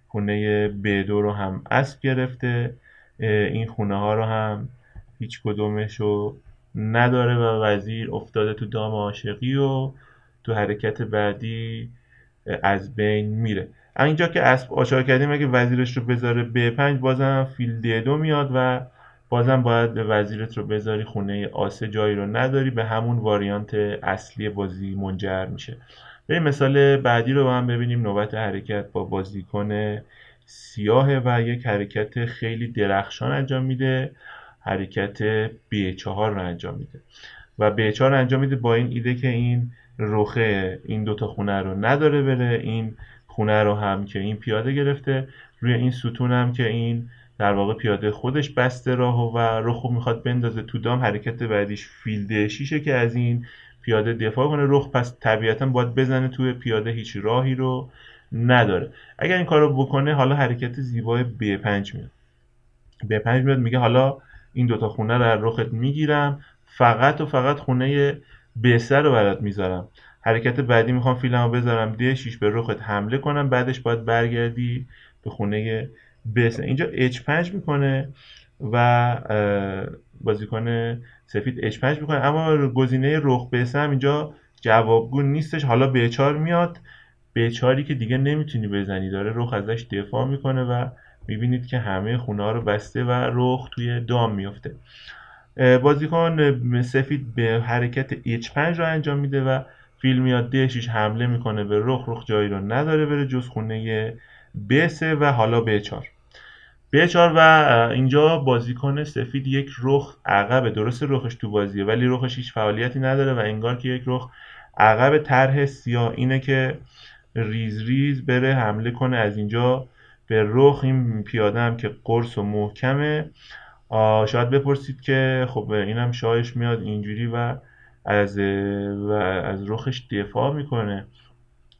خونه B2 رو هم اسب گرفته، این خونه ها رو هم هیچ کدومش رو نداره و وزیر افتاده تو دام عاشقی و تو حرکت بعدی از بین میره. اینجا که اسب آچار کردیم، اگه وزیرش رو بذاره B5 بازم فیل D2 میاد و بازم باید به وزیرت رو بذاری خونه آسه، جایی رو نداری، به همون واریانت اصلی بازی منجر میشه. بریم مثال بعدی رو با هم ببینیم. نوبت حرکت با بازیکن سیاه و یک حرکت خیلی درخشان انجام میده، حرکت B4 رو انجام میده و B4 انجام میده با این ایده که این رخه این دوتا خونه رو نداره بره، این خونه رو هم که این پیاده گرفته، روی این ستون هم که این در واقع پیاده خودش بسته راهو و رخو میخواد بندازه تو دام. حرکت بعدیش فیل D6 که از این پیاده دفاع کنه رخ، پس طبیعتا باید بزنه توی پیاده، هیچ راهی رو نداره. اگر این کارو بکنه حالا حرکت زیبای B5 میاد. B5 میاد میگه حالا این دوتا خونه رو در رخت میگیرم، فقط و فقط خونه B3 رو برات میذارم. حرکت بعدی میخوام فیلمو بذارم D6 به رخت حمله کنم، بعدش باید برگردی به خونه B3. اینجا H5 میکنه و بازیکن سفید H5 میکنه، اما گزینه رخ B3 هم اینجا جوابگو نیستش. حالا B4 میاد، B4 که دیگه نمیتونی بزنی، داره رخ ازش دفاع میکنه و میبینید که همه خونه ها رو بسته و رخ توی دام میفته. بازیکن سفید به حرکت H5 رو انجام میده و فیل میاد D6 حمله میکنه به رخ، رخ جایی رو نداره بره جز خونه B3 و حالا B4 و اینجا بازیکن سفید یک رخ عقبه، درسته رخش تو بازیه ولی رخش هیچ فعالیتی نداره و انگار که یک رخ عقب. طرح سیاه اینه که ریز ریز بره حمله کنه از اینجا به رخ. این پیاده هم که قرص و محکمه. شاید بپرسید که خب اینم شاهش میاد اینجوری و از رخش دفاع میکنه.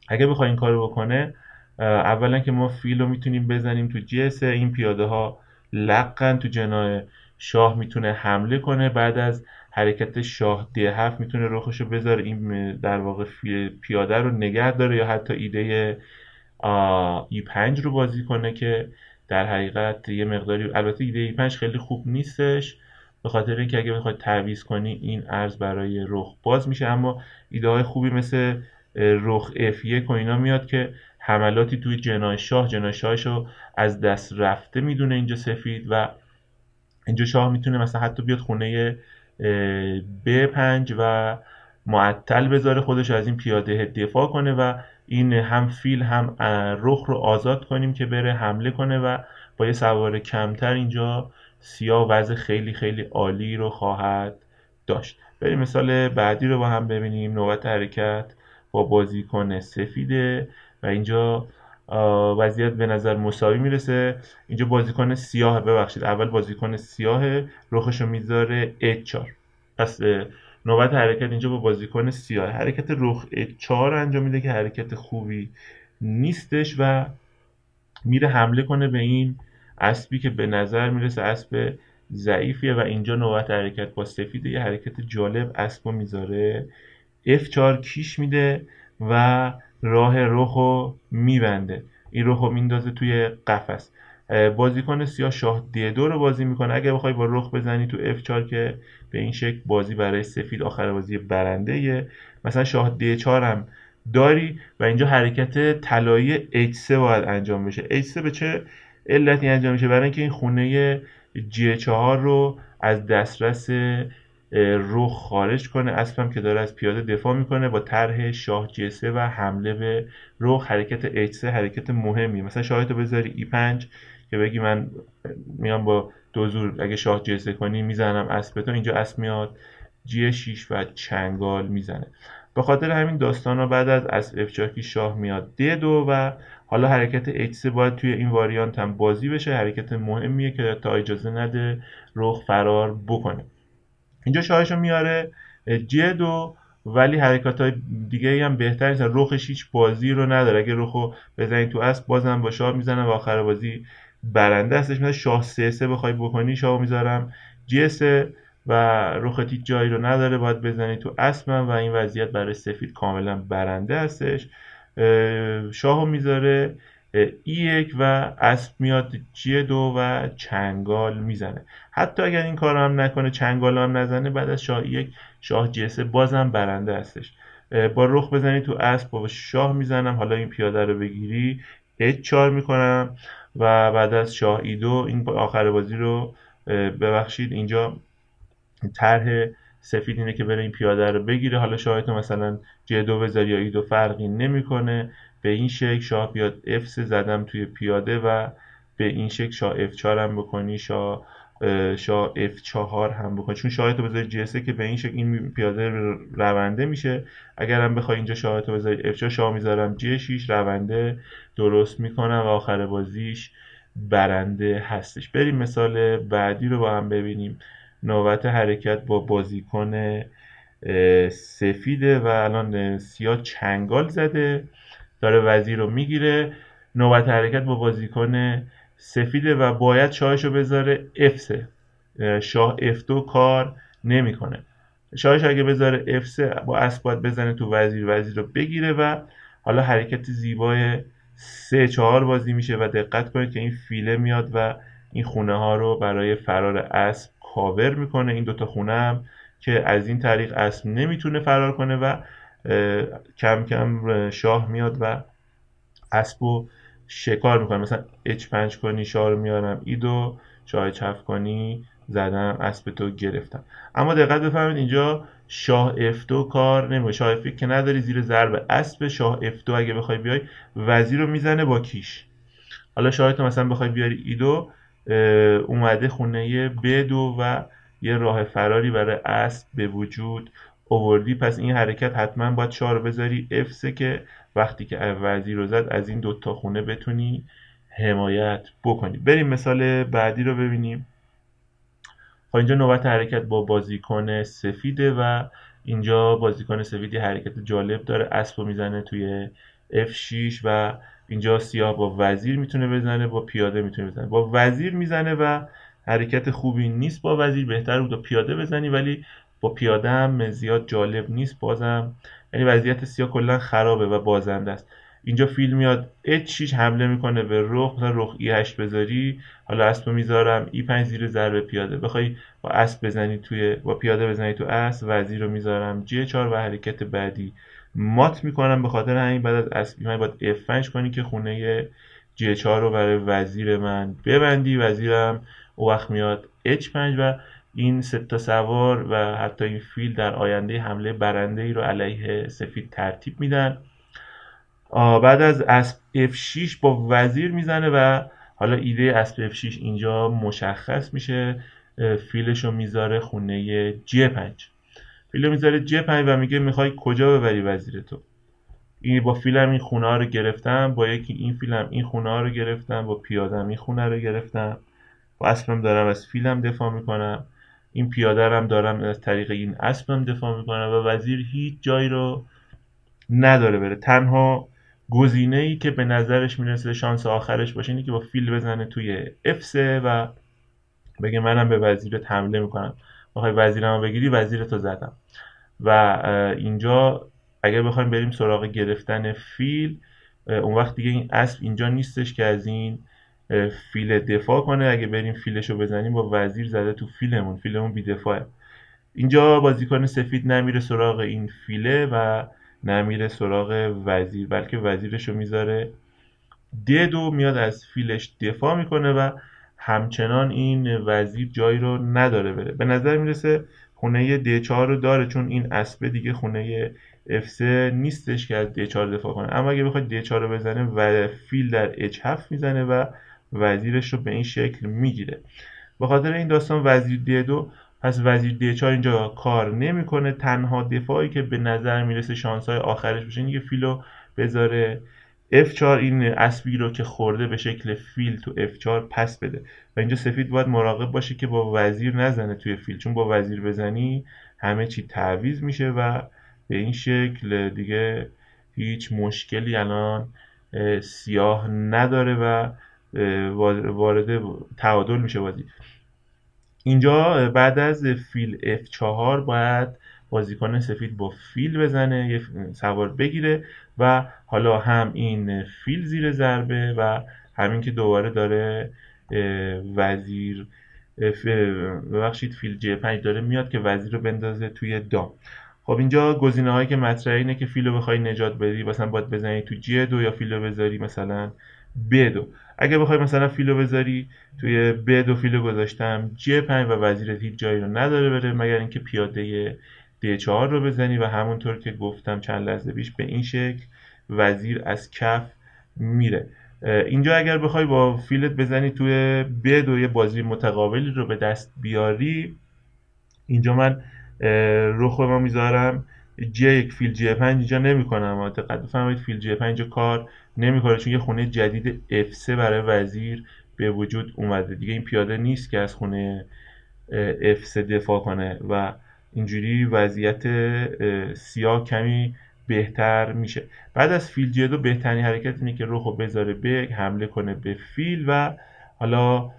اگه بخوای این کارو بکنه، اولا که ما فیل رو میتونیم بزنیم تو G3، این پیاده ها لقن تو جناح شاه میتونه حمله کنه، بعد از حرکت شاه D7 میتونه رخش رو بذاره، این در واقع پیاده رو نگه داره، یا حتی ایده E5 رو بازی کنه که در حقیقت یه مقداری، البته ایده E5 خیلی خوب نیستش به خاطر اینکه اگه بخوای تعویض کنی این ارز برای رخ باز میشه، اما ایده های خوبی مثل رخ F1 و اینا میاد که حملاتی توی جناح شاهش رو از دست رفته میدونه اینجا سفید و اینجا شاه میتونه مثلا حتی بیاد خونه B5 و معطل بذاره خودش از این پیاده دفاع کنه و این هم فیل هم رخ رو آزاد کنیم که بره حمله کنه و با یه سوار کمتر اینجا سیاه وضع خیلی خیلی عالی رو خواهد داشت. بریم مثال بعدی رو با هم ببینیم. نوبت حرکت با بازیکن سفیده و اینجا وضعیت به نظر مساوی میرسه. اینجا بازیکن سیاه، ببخشید اول بازیکن سیاه رخشو میذاره H4. پس نوبت حرکت اینجا با بازیکن سیاه، حرکت رخ H4 انجام میده که حرکت خوبی نیستش و میره حمله کنه به این اسبی که به نظر میرسه اسب ضعیفیه و اینجا نوبت حرکت با سفید یه حرکت جالب اسبو میذاره F4 کیش میده و راه رخو میبنده، این رخو میندازه توی قفس. بازیکن سیاه شاه D2 رو بازی میکنه. اگه بخوای با رخ بزنی تو F4 که به این شکل بازی برای سفید آخر بازی برنده. مثلا شاه D4 هم داری و اینجا حرکت طلایی H3 باید انجام بشه. H3 به چه علتی انجام میشه؟ برای اینکه این خونه G4 رو از دسترس رخ خارج کنه. اسبم که داره از پیاده دفاع میکنه با طرح شاه G3 و حمله به رخ. حرکت H3 حرکت مهمیه. مثلا شاهتو بذاری E5 که بگی من میام با دو زور اگه شاه G3 کنی میزنم اسبتو، اینجا اسب میاد G6 و چنگال میزنه. به خاطر همین داستانا بعد از اسب F4 شاه میاد D2 و حالا حرکت H3 باید توی این واریانت هم بازی بشه. حرکت مهمیه که تا اجازه نده رخ فرار بکنه. اینجا شاهشو میاره G2 ولی حرکات‌های دیگه‌ای هم بهتر نیست. رخش هیچ بازی رو نداره. اگه رخو بزنی تو اسب بازم با شاه میزنه و آخر بازی برنده هستش. مثلا شاه C3 بخوای بکنی شاهو میذارم G3 و رخت هیچ جایی رو نداره باید بزنی تو اسبم و این وضعیت برای سفید کاملا برنده هستش. شاهو میذاره E1 و اسب میاد G2 و چنگال میزنه. حتی اگر این کار هم نکنه چنگال هم نزنه بعد از شاه E1 شاه G3 بازم برنده هستش. با رخ بزنی تو اسب با شاه میزنم. حالا این پیاده رو بگیری H4 میکنم و بعد از شاه E2 این آخر بازی رو ببخشید اینجا طرح سفید اینه که بره این پیاده رو بگیره. حالا شاهتو مثلا G2 بذاری یا E2 فرقی نمیکنه. به این شکل شاه بیاد F3 زدم توی پیاده و به این شکل شاه F4 هم بکنی شاه F4 هم بکنی چون شاهتو بذاری G3 که به این شکل این پیاده رونده میشه. اگر هم بخوای اینجا شاهتو بذاری F4 شاه میذارم G6 رونده درست میکنم و آخر بازیش برنده هستش. بریم مثال بعدی رو با هم ببینیم. نوبت حرکت با بازیکن سفیده و الان سیاه چنگال زده داره وزیر رو میگیره. نوبت حرکت با بازیکن سفیده و باید شاهشو بذاره F3. شاه F2 کار نمیکنه. شاهش اگه بذاره F3 با اسب باید بزنه تو وزیر رو بگیره و حالا حرکت زیبای 3-4 بازی میشه و دقت کنید که این فیله میاد و این خونه ها رو برای فرار اسب کاور میکنه. این دوتا خونه هم که از این طریق اسب نمیتونه فرار کنه و کم کم شاه میاد و اسبو شکار میکنه. مثلا H5 کنی شاه رو میارم E2 شاه H7 کنی زدم اسبتو گرفتم. اما دقت بفرمایید اینجا شاه F2 کار نمیکنه. شاه F1 که نداری زیر ضرب اسب. شاه F2 اگه بخوای بیای وزیر رو میزنه با کیش. حالا شاهتو مثلا بخوای بیاری E2 اومده خونه B2 و یه راه فراری برای اسب به وجود آوردی. پس این حرکت حتما باید شاه رو بذاری F3 که وقتی که وزیر رو زد از این دوتا خونه بتونی حمایت بکنی. بریم مثال بعدی رو ببینیم. خب اینجا نوبت حرکت با بازیکن سفیده و اینجا بازیکن سفید حرکت جالب داره اسب رو میزنه توی F6 و اینجا سیاه با وزیر میتونه بزنه با پیاده میتونه بزنه. با وزیر میزنه و حرکت خوبی نیست. با وزیر بهتر بود با پیاده بزنی ولی با پیاده هم زیاد جالب نیست بازم. یعنی وضعیت سیاه کلا خرابه و بازنده است. اینجا فیل میاد H6 حمله میکنه به رخ. مثلا رخ E8 بذاری حالا اسب میذارم E5 زیر ضرب پیاده. بخوای با اسب بزنی با پیاده بزنی تو اسب وزیر رو میذارم G4 و حرکت بعدی مات میکنم. به خاطر همین بعد از اسب E5 باید F5 کنی که خونه G4 رو برای وزیر من ببندی. وزیرم اون وقت میاد H5 و این سه تا سوار و حتی این فیل در آینده حمله برنده ای رو علیه سفید ترتیب میدن. بعد از اسب F6 با وزیر میزنه و حالا ایده اسب F6 اینجا مشخص میشه. فیلشو میذاره خونه G5. فیلو میذاره G5 و میگه میخوای کجا ببری وزیرتو. این با فیلم این خونه ها رو گرفتم، با یکی این فیلم این خونه ها رو گرفتم، با پیادم این خونه رو گرفتم، با اسبم دارم از فیلم دفاع میکنم، این پیاده هم دارم از طریق این اسبم دفاع میکنم و وزیر هیچ جایی رو نداره بره. تنها گزینه ای که به نظرش میرسه شانس آخرش باشه اینه که با فیل بزنه توی F3 و بگه منم به وزیرت حمله میکنم، بخوای وزیرمو بگیری وزیرتو زدم. و اینجا اگر بخوایم بریم سراغ گرفتن فیل، اون وقت دیگه این اسب اینجا نیستش که از این فیل دفاع کنه. اگه بریم فیلشو بزنیم با وزیر زده تو فیلمون بی دفاعه. اینجا بازیکن سفید نمیره سراغ این فیله و نمیره سراغ وزیر، بلکه وزیرشو میذاره D2، میاد از فیلش دفاع میکنه و همچنان این وزیر جایی رو نداره بره. به نظر میرسه خونه D4 رو داره، چون این اسبه دیگه خونه F3 نیستش که از D4 دفاع کنه. اما اگه بخواد D4 رو بزنه و فیل در H7 میزنه و وزیرش رو به این شکل میگیره. به خاطر این داستان وزیر D2، پس وزیر D4 اینجا کار نمیکنه. تنها دفاعی که به نظر میرسه شانس‌های آخرش بشه اینه که فیلو بذاره F4، این اسبی رو که خورده به شکل فیل تو F4 پس بده. و اینجا سفید باید مراقب باشه که با وزیر نزنه توی فیل، چون با وزیر بزنی همه چی تعویض میشه و به این شکل دیگه هیچ مشکلی الان سیاه نداره و وارد تعادل میشه بازی. اینجا بعد از فیل F4 باید بازیکن سفید با فیل بزنه، یه سوار بگیره و حالا هم این فیل زیر ضربه و همین که دوباره داره وزیر ببخشید فیل J5 داره میاد که وزیر رو بندازه توی دام. خب اینجا گزینه هایی که مطرحه اینه که فیل رو بخوای نجات بدی مثلا باید بزنی تو J2 یا فیل رو بذاری مثلا B2. اگه بخوای مثلا فیلو بذاری توی B2، فیلو گذاشتم J5 و وزیرت هیچ جایی رو نداره بره مگر اینکه پیاده D4 رو بزنی و همونطور که گفتم چند لحظه پیش به این شکل وزیر از کف میره. اینجا اگر بخوای با فیلت بزنی توی B2 یه بازی متقابلی رو به دست بیاری، اینجا من رخ ما میذارم J1 فیل J5 اینجا نمی‌کنم. دقت بفرمایید فیل J5 اینجا کار نمی‌کنه چون یه خونه جدید F3 برای وزیر به وجود اومده دیگه. این پیاده نیست که از خونه F3 دفاع کنه و اینجوری وضعیت سیاه کمی بهتر میشه. بعد از فیل J2 بهترین حرکت اینه که رخو بذاره به حمله کنه به فیل و حالا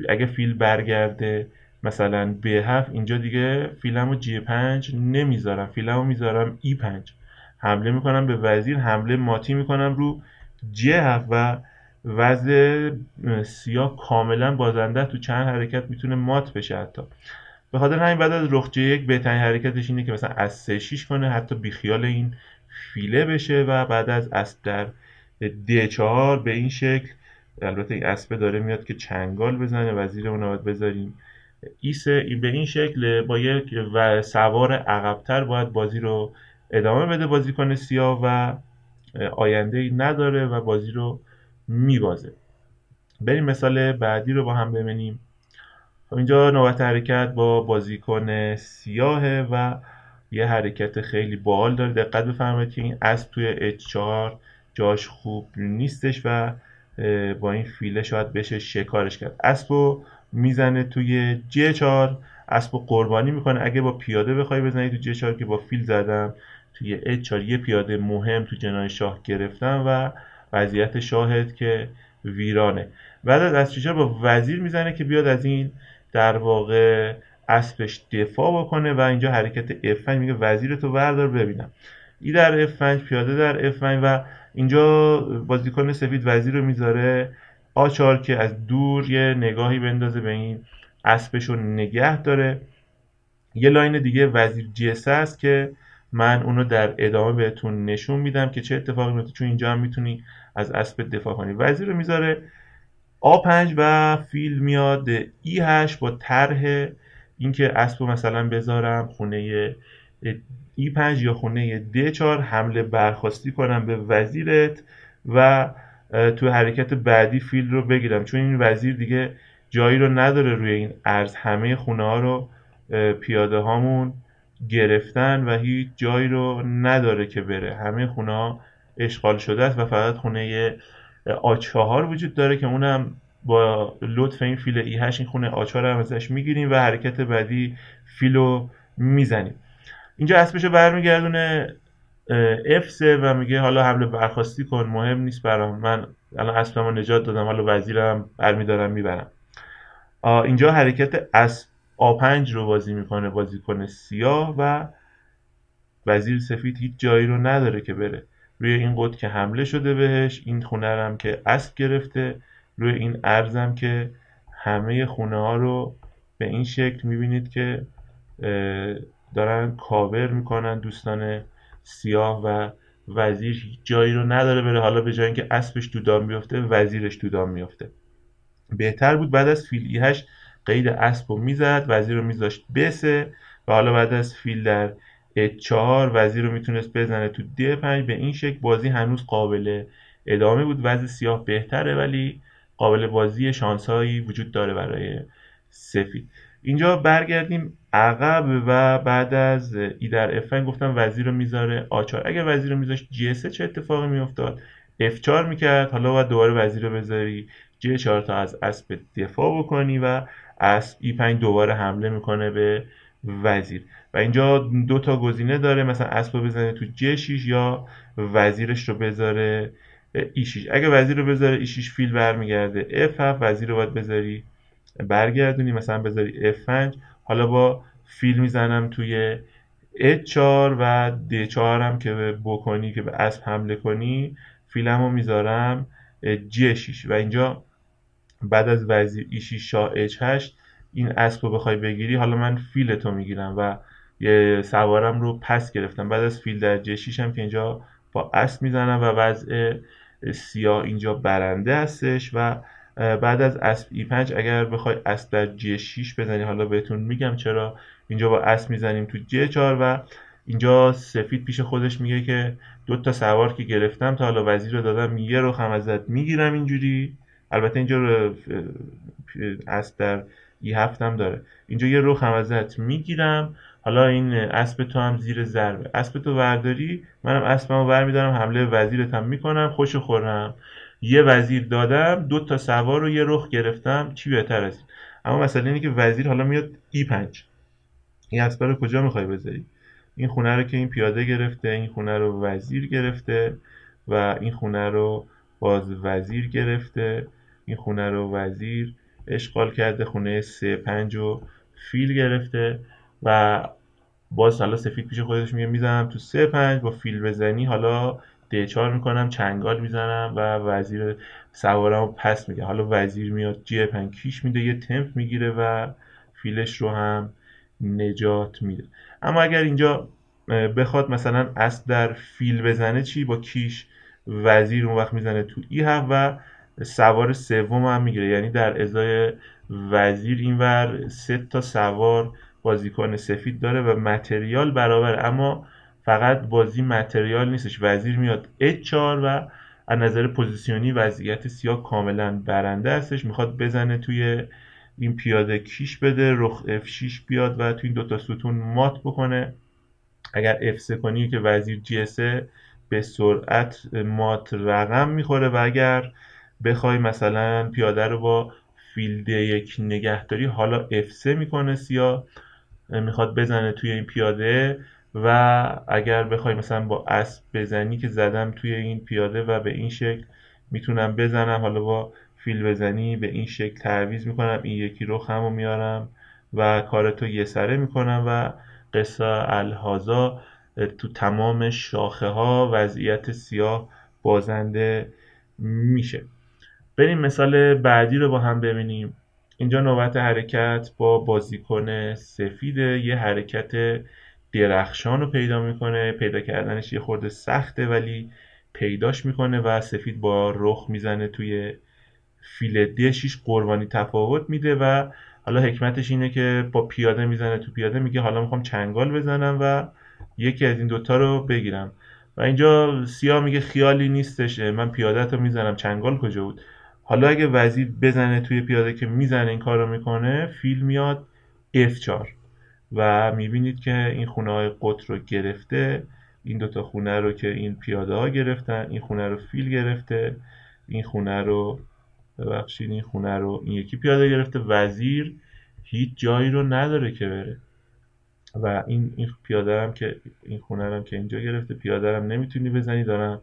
اگه فیل برگرده مثلا B7، اینجا دیگه فیلمو G5 نمیذارم، فیلمو میذارم E5، حمله میکنم به وزیر، حمله ماتی میکنم رو G7 و وضع سیاه کاملا بازنده تو چند حرکت میتونه مات بشه. حتی به خاطر همین بعد از رخ J1 بهترین حرکتش اینه که مثلا از 3-6 کنه، حتی بیخیال این فیله بشه و بعد از اسب در D4 به این شکل، البته این اسبه داره میاد که چنگال بزنه، وزیرمون رو باید بذاریم E3. به این شکل با یک و سوار عقب‌تر باید بازی رو ادامه بده بازیکن سیاه و آینده‌ای نداره و بازی رو میبازه. بریم مثال بعدی رو با هم ببینیم. خب اینجا نوبت حرکت با بازیکن سیاهه و یه حرکت خیلی باحال داره. دقت بفرمایید که این اسب توی H4 جاش خوب نیستش و با این فیله شاید بشه شکارش کرد. اسبو میزنه توی J4، اسبو قربانی میکنه. اگه با پیاده بخوای بزنی تو J4 که با فیل زدم توی H4 یه پیاده مهم تو جناح شاه گرفتم و وضعیت شاهد که ویرانه. بعد از H4 با وزیر میزنه که بیاد از این در واقع اسبش دفاع بکنه و اینجا حرکت F5 میگه وزیرتو بردار ببینم. ای در F5 پیاده در F5 و اینجا بازیکن سفید وزیر رو میذاره A4 که از دور یه نگاهی بندازه به این اسبش رو نگه داره. یه لاین دیگه وزیر G3 است که من اونو در ادامه بهتون نشون میدم که چه اتفاقی میفته، چون اینجا هم میتونی از اسب دفاع کنی. وزیر رو میذاره A5 و فیل میاد E8 با طرح اینکه اسبو مثلا بذارم خونه E5 یا خونه D4، حمله برخواستی کنم به وزیرت و تو حرکت بعدی فیل رو بگیرم، چون این وزیر دیگه جایی رو نداره روی این عرض. همه خونه ها رو پیاده هامون گرفتن و هیچ جایی رو نداره که بره. همه خونه ها اشغال شده است و فقط خونه آ4 وجود داره که اونم با لطف این فیل E8 این خونه آ4 هم ازش میگیریم و حرکت بعدی فیلو میزنیم. اینجا اسبشو برمیگردونه F3 و میگه حالا حمله برخواستی کن، مهم نیست برام، من الان اسبمو نجات دادم، حالا وزیرم برمیدارم میبرم. اینجا حرکت اسب A5 رو بازی میکنه بازیکن سیاه و وزیر سفید هیچ جایی رو نداره که بره. روی این قطب که حمله شده بهش، این خونه هم که اسب گرفته، روی این ارزم که همه خونه ها رو به این شکل میبینید که دارن کاور میکنن دوستان سیاه و وزیر هیچ جایی رو نداره بره. حالا به جای اینکه اسبش تو دام بیفته وزیرش تو دام میفته. بهتر بود بعد از فیل E8 قید اسب رو میزد، وزیر رو میذاشت بسه و حالا بعد از فیل در H4 وزیر رو میتونست بزنه تو D5. به این شکل بازی هنوز قابل ادامه بود. وضع سیاه بهتره ولی قابل بازی، شانسهایی وجود داره برای سفید. اینجا برگردیم عقب و بعد از ای در F5 گفتم وزیر رو میذاره A4. اگر وزیر رو میذاشت G3 چه اتفاقی میافتاد؟ F4 میکرد، حالا باید دوباره وزیر رو بذاری G4 تا از اسب دفاع بکنی و اسب E5 دوباره حمله میکنه به وزیر و اینجا دو تا گزینه داره، مثلا اسب رو بزنه تو G6 یا وزیرش رو بذاره E6. اگه وزیر رو بذاره E6 فیل برمیگرده F7، وزیر رو باید بذاری برگردونی مثلا بذاری F5. حالا با فیل میزنم توی H4 و D4 هم که بکنی که به اسب حمله کنی، فیلم رو میذارم G6 و اینجا بعد از وزیر E6 شاه H8 این اسب رو بخوای بگیری، حالا من فیل تو میگیرم و یه سوارم رو پس گرفتم. بعد از فیل در G6 هم که اینجا با اسب میزنم و وضع سیاه اینجا برنده هستش و بعد از اسب E5 اگر بخوای اسب در G6 بزنی، حالا بهتون میگم چرا، اینجا با اسب میزنیم تو G4 و اینجا سفید پیش خودش میگه که دو تا سوار که گرفتم تا حالا وزیر رو دادم، یه رخ هم ازت میگیرم اینجوری. البته اینجا اسب در E7 هم داره، اینجا یه رخ هم ازت میگیرم، حالا این اسب تو هم زیر ضربه. اسب تو برداری، منم اسبمو برمیدارم حمله وزیرت هم میکنم، خوشو خورم، یه وزیر دادم، دو تا سوار رو یه رخ گرفتم، چی بهتر از این؟ اما مثلا اینه که وزیر حالا میاد E5، این اسب رو کجا میخوای بذاری؟ این خونه رو که این پیاده گرفته، این خونه رو وزیر گرفته و این خونه رو باز وزیر گرفته، این خونه رو وزیر اشغال کرده، خونه 3-5 و فیل گرفته و باز حالا سفید پیش خودش میگه میزنم تو 3-5 با فیل بزنی، حالا D4 میکنم، چنگال میزنم و وزیر سوارم پس میده. حالا وزیر میاد G5 کیش میده، یه تمپ میگیره و فیلش رو هم نجات میده. اما اگر اینجا بخواد مثلا اسب در فیل بزنه چی؟ با کیش وزیر اون وقت میزنه تو E7 و سوار سوم هم میگیره، یعنی در ازای وزیر اینور 3 تا سوار بازیکن سفید داره و متریال برابر. اما فقط بازی متریال نیستش، وزیر میاد H4 و از نظر پوزیشنی وضعیت سیاه کاملا برنده هستش، میخواد بزنه توی این پیاده کیش بده، رخ F6 بیاد و توی این دوتا ستون مات بکنه. اگر F3 کنی که وزیر G3 به سرعت مات رقم میخوره و اگر بخوای مثلا پیاده رو با فیل D1 نگهداری، حالا F3 میکنه سیاه، میخواد بزنه توی این پیاده و اگر بخوای مثلا با اسب بزنی که زدم توی این پیاده و به این شکل میتونم بزنم، حالا با فیل بزنی به این شکل تعویض میکنم، این یکی رو خمو میارم و کارتو یه سره میکنم و قصه الهازا تو تمام شاخه ها وضعیت سیاه بازنده میشه. بریم مثال بعدی رو با هم ببینیم. اینجا نوبت حرکت با بازیکن سفیده، یه حرکت درخشان رو پیدا میکنه، پیدا کردنش یه خورده سخته ولی پیداش میکنه و سفید با رخ میزنه توی فیل D6 قربانی تفاوت میده و حالا حکمتش اینه که با پیاده میزنه تو پیاده، میگه حالا میخوام چنگال بزنم و یکی از این دوتا رو بگیرم و اینجا سیاه میگه خیالی نیستش، من پیادت رو میزنم، چنگال کجا بود؟ حالا اگه وزیر بزنه توی پیاده که میزنه این کار رو میکنه، فیل میاد F4 و میبینید که این خونه های قطر رو گرفته، این دوتا خونه رو که این پیاده ها گرفتن، این خونه رو فیل گرفته، این خونه رو ببخشید این خونه رو این یکی پیاده گرفته. وزیر هیچ جایی رو نداره که بره و این پیاده هم که این خونه هم که اینجا گرفته، پیاده هم نمیتونی بزنی، دارم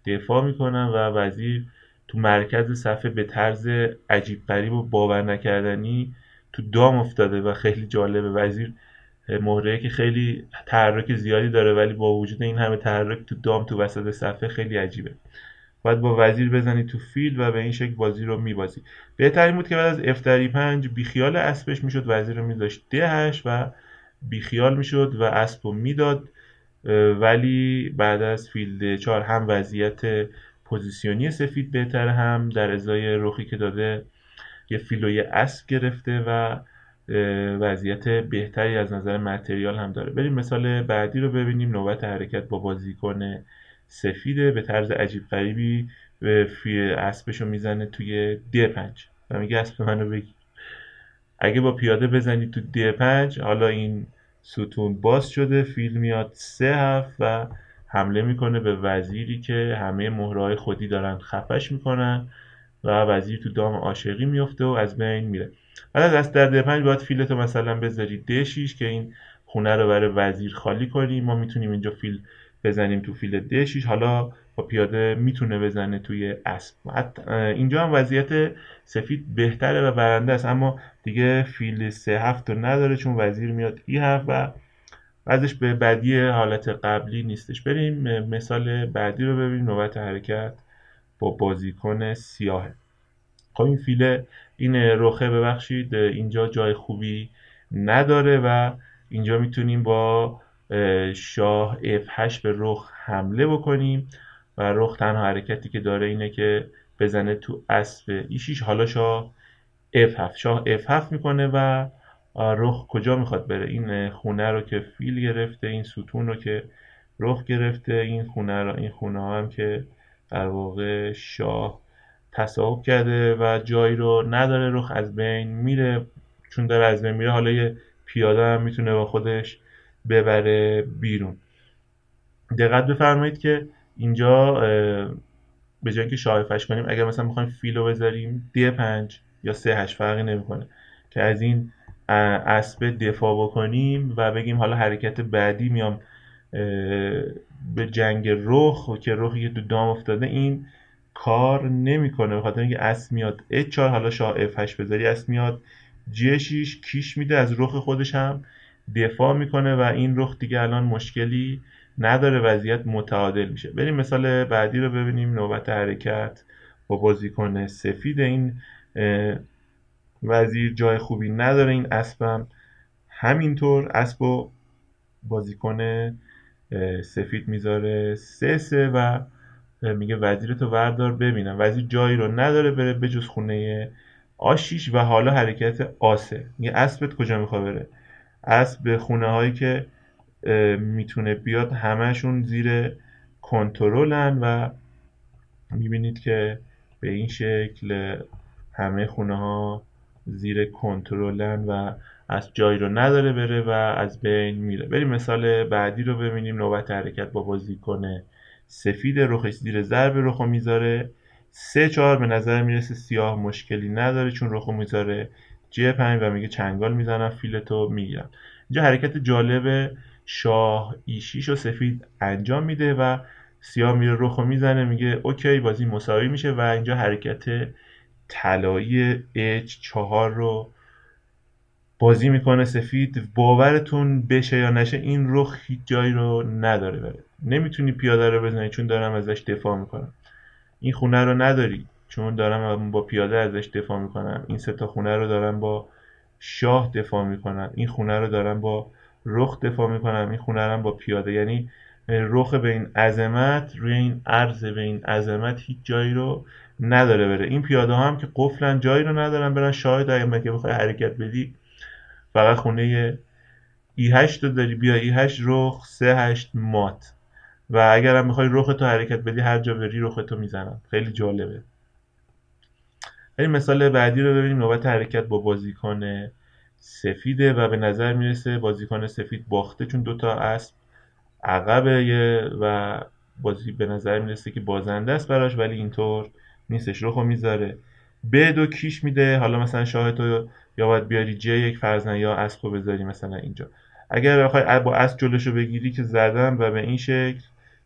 دفاع میکنن و وزیر تو مرکز صفحه به طرز عجیب غریب و باور نکردنی تو دام افتاده و خیلی جالبه. وزیر مهره‌ای که خیلی تحرک زیادی داره ولی با وجود این همه تحرک تو دام تو وسط صفحه خیلی عجیبه. باید با وزیر بزنی تو فیل و به این شکل بازی رو میبازی. بهترین بود که بعد از افتری 5 بیخیال اسبش میشد، وزیر رو میذاشت ده8 و بیخیال میشد و اسب رو میداد. ولی بعد از فیل د4 هم وضعیت پوزیشنی سفید بهتره، هم در ازای رخی که داده یه فیل و یه اسب گرفته و وضعیت بهتری از نظر متریال هم داره. بریم مثال بعدی رو ببینیم. نوبت حرکت با بازیکن سفیده، به طرز عجیب غریبی اسبشو میزنه توی د5 و میگه اسب منو بگیر. اگه با پیاده بزنی تو د5 حالا این ستون باز شده، فیل میاد 3-7 و حمله میکنه به وزیری که همه مهره‌های خودی دارن خفش میکنن و وزیر تو دام عاشقی میفته و از بین میره. بعد از دست در د5 باید فیلتو مثلا بذاری د6 که این خونه رو برای وزیر خالی کنیم. ما میتونیم اینجا فیل بزنیم تو فیل د6، حالا با پیاده میتونه بزنه توی اسب. اینجا هم وضعیت سفید بهتره و برنده است، اما دیگه فیل 3-7 رو نداره چون وزیر میاد e7 و ازش به بدی حالت قبلی نیستش. بریم مثال بعدی رو ببینیم. نوبت حرکت با بازیکن سیاهه. خب این فیل این رخه ببخشید اینجا جای خوبی نداره و اینجا میتونیم با شاه f8 به رخ حمله بکنیم و رخ تنها حرکتی که داره اینه که بزنه تو اسب e6. حالا شاه f7 شاه f7 میکنه و رخ کجا میخواد بره؟ این خونه رو که فیل گرفته، این ستون رو که رخ گرفته، این خونه ها هم که در واقع شاه تصاحب کرده و جایی رو نداره، رخ از بین میره. چون داره از بین میره حالا یه پیاده هم میتونه با خودش ببره بیرون. دقت بفرمایید که اینجا به جای اینکه شاه f8 کنیم، اگر مثلا میخوایم فیل رو بذاریم d5 یا 3-8 فرقی نمیکنه که از این اسب دفاع بکنیم و بگیم حالا حرکت بعدی میام به جنگ رخ که رخی که تو دام افتاده این کار نمیکنه، به خاطر اینکه اسب میاد h4 حالا شاه f8 بذاری اسب میاد g6 کیش میده، از رخ خودش هم دفاع میکنه و این رخ دیگه الان مشکلی نداره، وضعیت متعادل میشه. بریم مثال بعدی رو ببینیم. نوبت حرکت با بازیکن سفید. این وزیر جای خوبی نداره، این اسبم همینطور. اسب و بازیکن سفید میذاره 3-3 و میگه وزیرتو وردار ببینم. وزیر جایی رو نداره بره بجز خونه آ6 و حالا حرکت آسه. میگه اسبت کجا میخواد بره؟ اسب به خونه هایی که میتونه بیاد همشون زیر کنترلن و میبینید که به این شکل همه خونه ها زیر کنترلن و از جایی رو نداره بره و از بین میره. بریم مثال بعدی رو ببینیم. نوبت حرکت با بازیکن سفید، رخش زیر ضرب رخو میذاره 3-4. به نظر میرسه سیاه مشکلی نداره چون رخو میذاره g5 و میگه چنگال میزنم فیلتو میگیرم. اینجا حرکت جالب شاه e6 و سفید انجام میده و سیاه میره رخو میزنه، میگه اوکی بازی مساوی میشه و اینجا حرکت طلایی h4 رو بازی میکنه سفید. باورتون بشه یا نشه این رخ هیچ جایی رو نداره بره، نمیتونی پیاده رو بزنی چون دارم ازش دفاع میکنم. این خونه رو نداری چون دارم با پیاده ازش دفاع میکنم. این سه تا خونه رو دارم با شاه دفاع میکنم. این خونه رو دارم با رخ دفاع میکنم. این خونه رو با پیاده. یعنی رخ به این عظمت روی این عرض به این عظمت هیچ جایی رو نداره بره. این پیاده ها هم که قفلن جایی رو ندارن برن. شاهد اگه که بخوای حرکت بدی فقط خونه e8 رو داری، بیا e8 رخ 3-8 مات و اگر هم میخوای رخ تو حرکت بدی هر جا بری رخ تو میزنم. خیلی جالبه. بریم مثال بعدی رو ببینیم. نوبت حرکت با بازیکن سفیده و به نظر میرسه بازیکن سفید باخته، چون دوتا اسب عقبه و بازی به نظر میرسه که بازنده است براش، ولی اینطور نیستش. رخو میذاره B2 کیش میده. حالا مثلا شاه تو یا باید بیاری J1 فرضاً یا اسبو بذاری مثلا اینجا. اگر بخوای با اسب جلوشو بگیری که زدم و به این شکل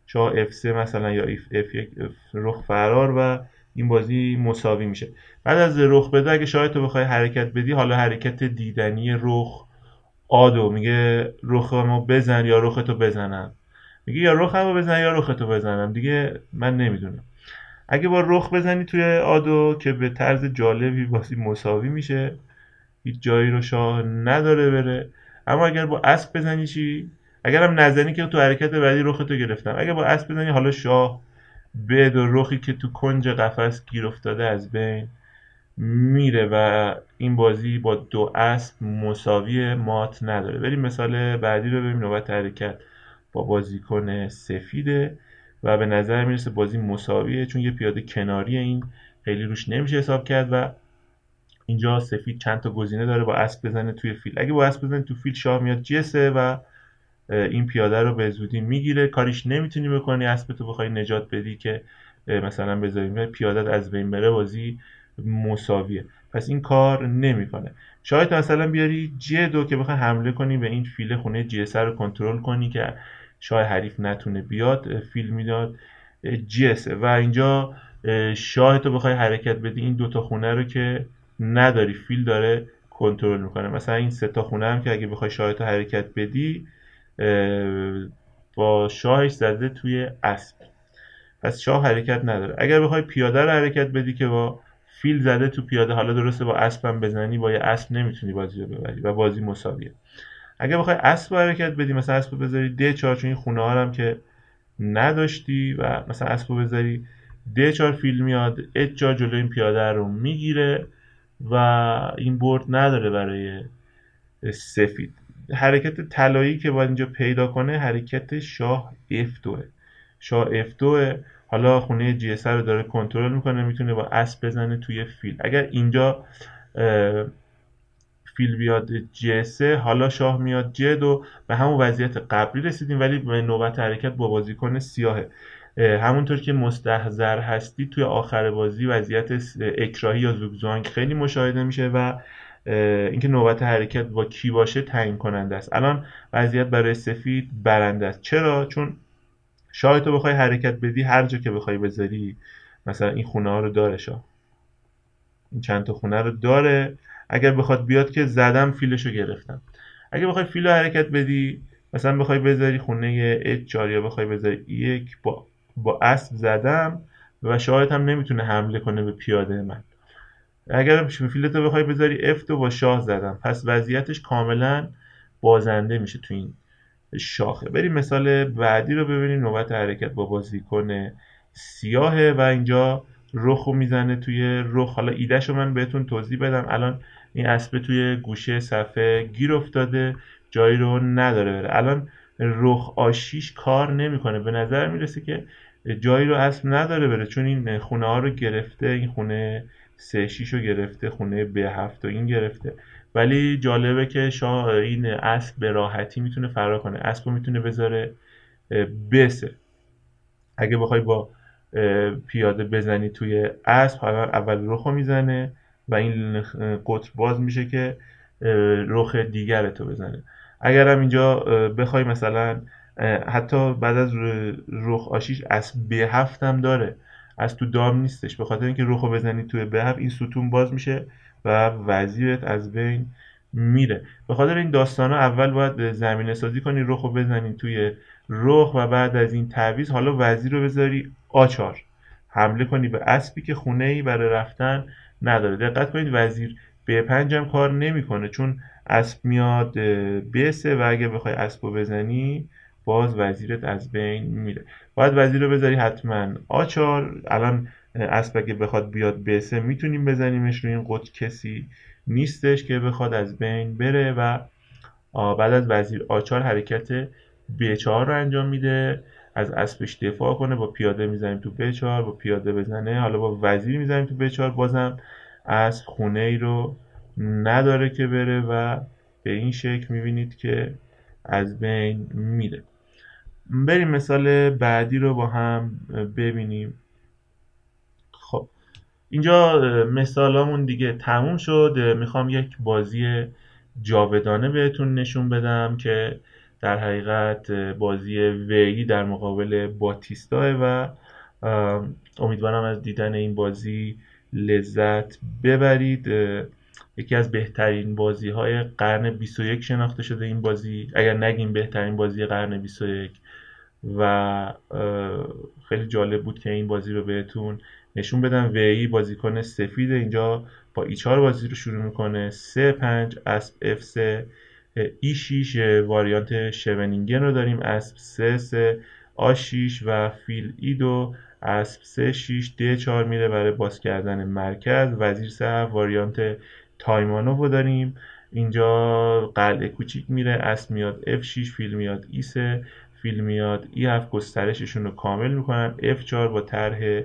شاه F3 مثلا یا F1 رخ فرار و این بازی مساوی میشه. بعد از رخ بده اگه شاه تو بخوای حرکت بدی، حالا حرکت دیدنی رخ آدو میگه رخمو بزن یا رختو بزنم، میگه یا رخمو بزن یا رختو بزنم، دیگه من نمیدونم. اگه با رخ بزنی توی آدو که به طرز جالبی بازی مساوی میشه، هیچ جایی رو شاه نداره بره. اما اگر با اسب بزنی چی؟ اگرم نزنی که تو حرکت بعدی رختو گرفتم. اگه با اسب بزنی حالا شاه به دو رخی که تو کنج قفس گیر افتاده از بین میره و این بازی با دو اسب مساوی، مات نداره. بریم مثال بعدی رو ببینیم. نوبت حرکت با بازیکن سفیده و به نظر میرسه بازی مساویه، چون یه پیاده کناری این خیلی روش نمیشه حساب کرد و اینجا سفید چند تا گزینه داره با اسب بزنه توی فیل. اگه با اسب بزنه تو فیل، شاه میاد G3 و این پیاده رو به زودی میگیره. کاریش نمیتونی بکنی، اسب تو بخوای نجات بدی که مثلا بذاریم پیادت از بین بره، بازی مساویه، پس این کار نمیکنه. شاید مثلا بیاری G2 که بخوای حمله کنی به این فیل خونه G3 رو کنترل کنی که شاه حریف نتونه بیاد، فیل میداد G3 و اینجا شاه تو بخوای حرکت بدی، این دوتا خونه رو که نداری، فیل داره کنترل میکنه. مثلا این سه تا خونه هم که اگه بخوای شاه تو حرکت بدی با شاهش زده توی اسب، پس شاه حرکت نداره. اگر بخوای پیاده رو حرکت بدی که با فیل زده تو پیاده، حالا درسته با اسب هم بزنی، با یه اسب نمیتونی بازی رو ببری و بازی مساویه. اگر بخوای اسب رو حرکت بدی، مثلا اسب بذاری D4، چون این خونه ها هم که نداشتی، و مثلا اسب بذاری D4 فیل میاد H4 جلوی این پیاده رو میگیره و این برد نداره برای سفید. حرکت طلایی که باید اینجا پیدا کنه حرکت شاه F2. شاه F2 حالا خونه G3 رو داره کنترل میکنه، میتونه با اسب بزنه توی فیل. اگر اینجا فیل بیاد G3، حالا شاه میاد G2، به همون وضعیت قبلی رسیدیم ولی به نوبت حرکت با بازیکن سیاهه. همونطور که مستحضر هستی توی آخر بازی وضعیت اکراهی یا زوگزوانگ خیلی مشاهده میشه و اینکه نوبت حرکت با کی باشه تعیین کننده است. الان وضعیت برای سفید برنده است. چرا؟ چون شاه تو بخوای حرکت بدی، هر جا که بخوای بذاری، مثلا این خونه ها رو داره شاه، این چند تا خونه رو داره، اگر بخواد بیاد که زدم فیلشو گرفتم. اگه بخوای فیلو حرکت بدی، مثلا بخوای بذاری خونه H4 یا بخوای بذاری E1، با اسب زدم و شاهد هم نمیتونه حمله کنه به پیاده من. اگر فیلتو بخوای بذاری F2، با شاه زدم، پس وضعیتش کاملا بازنده میشه تو این شاخه. بریم مثال بعدی رو ببینیم. نوبت حرکت با بازیکن سیاهه و اینجا رخو میزنه توی رخ. حالا ایدهشو من بهتون توضیح بدم. الان این اسب توی گوشه صفحه گیر افتاده، جایی رو نداره بره. الان رخ آشیش کار نمیکنه، به نظر میرسه که جایی رو اسب نداره بره، چون این خونه ها رو گرفته، این خونه 3-6 رو گرفته، خونه B7 رو این گرفته. ولی جالبه که شاه این اسب به راحتی میتونه فرار کنه، اسب رو میتونه بذاره B3. اگه بخوای با پیاده بزنی توی اسب، حالا اول رخ رو میزنه و این قطر باز میشه که رخ دیگر تو بزنه. اگر هم اینجا بخوای مثلا حتی بعد از رخ آشیش اسب B7 هم داره، از تو دام نیستش، به خاطر اینکه رخ رو بزنی توی B7 این ستون باز میشه و وزیرت از بین میره. به خاطر این داستانا اول باید زمینه سازی کنی، رخ رو بزنی توی رخ و بعد از این تعویض حالا وزیر رو بذاری A4، حمله کنی به اسبی که خونه ای برای رفتن نداره. دقت کنید وزیر B5 هم کار نمیکنه، چون اسب میاد B3 و اگه بخوای اسب رو بزنی باز وزیرت از بین میره. باید وزیر رو بذاری حتما A4. الان اسب اگه بخواد بیاد B3 میتونیم بزنیمش، روی این قطر کسی نیستش که بخواد از بین بره و بعد از وزیر A4 حرکت B4 رو انجام میده، از اسبش دفاع کنه، با پیاده میزنیم تو B4، با پیاده بزنه، حالا با وزیر میزنیم تو B4، بازم اسب خونه ای رو نداره که بره و به این شکل میبینید که از بین میره. بریم مثال بعدی رو با هم ببینیم. خب اینجا مثالامون دیگه تموم شد. میخوام یک بازی جاودانه بهتون نشون بدم که در حقیقت بازی وی در مقابل باتیستا و امیدوارم از دیدن این بازی لذت ببرید. یکی از بهترین بازی های قرن 21 شناخته شده این بازی، اگر نگیم بهترین بازی قرن 21. و خیلی جالب بود که این بازی رو بهتون نشون بدم. وی بازیکن سفید اینجا با E4 بازی رو شروع میکنه. 3-5 اسب F3 E6 واریانت شونینگن رو داریم. اسب C3 A6 و فیل E2 اسب C6 D4 میره برای باز کردن مرکز. وزیر C7 واریانت تایمانوف رو داریم. اینجا قلعه کوچیک میره. اسب میاد F6 فیل میاد E3 فیل میاد E7 گسترششون رو کامل میکنن. F4 با طرح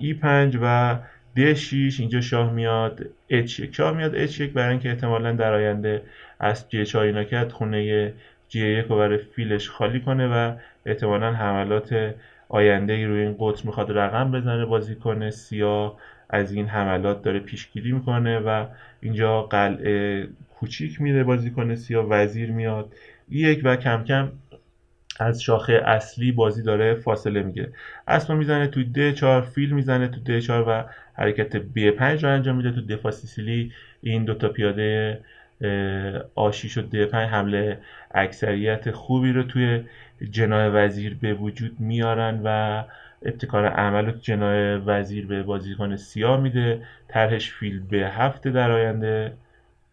E5 و D6 اینجا شاه میاد H1. شاه میاد H1 برای اینکه احتمالاً در آینده اسب G4 اینا کرد خونه G1 رو برای فیلش خالی کنه و احتمالاً حملات آینده ای روی این قطر میخواد رقم بزنه. بازیکن سیاه از این حملات داره پیشگیری میکنه و اینجا قلعه کوچیک میره بازیکن سیاه. وزیر میاد E1 و کم کم از شاخه اصلی بازی داره فاصله میگیره. اسب میزنه تو D4 فیل میزنه تو D4 و حرکت B5 رو انجام میده. تو دفاع سیسیلی این دوتا پیاده A6 و D5 حمله اکثریت خوبی رو توی جناح وزیر به وجود میارن و ابتکار عمل رو جناح وزیر به بازیکن سیاه میده. طرحش فیل B7 در آینده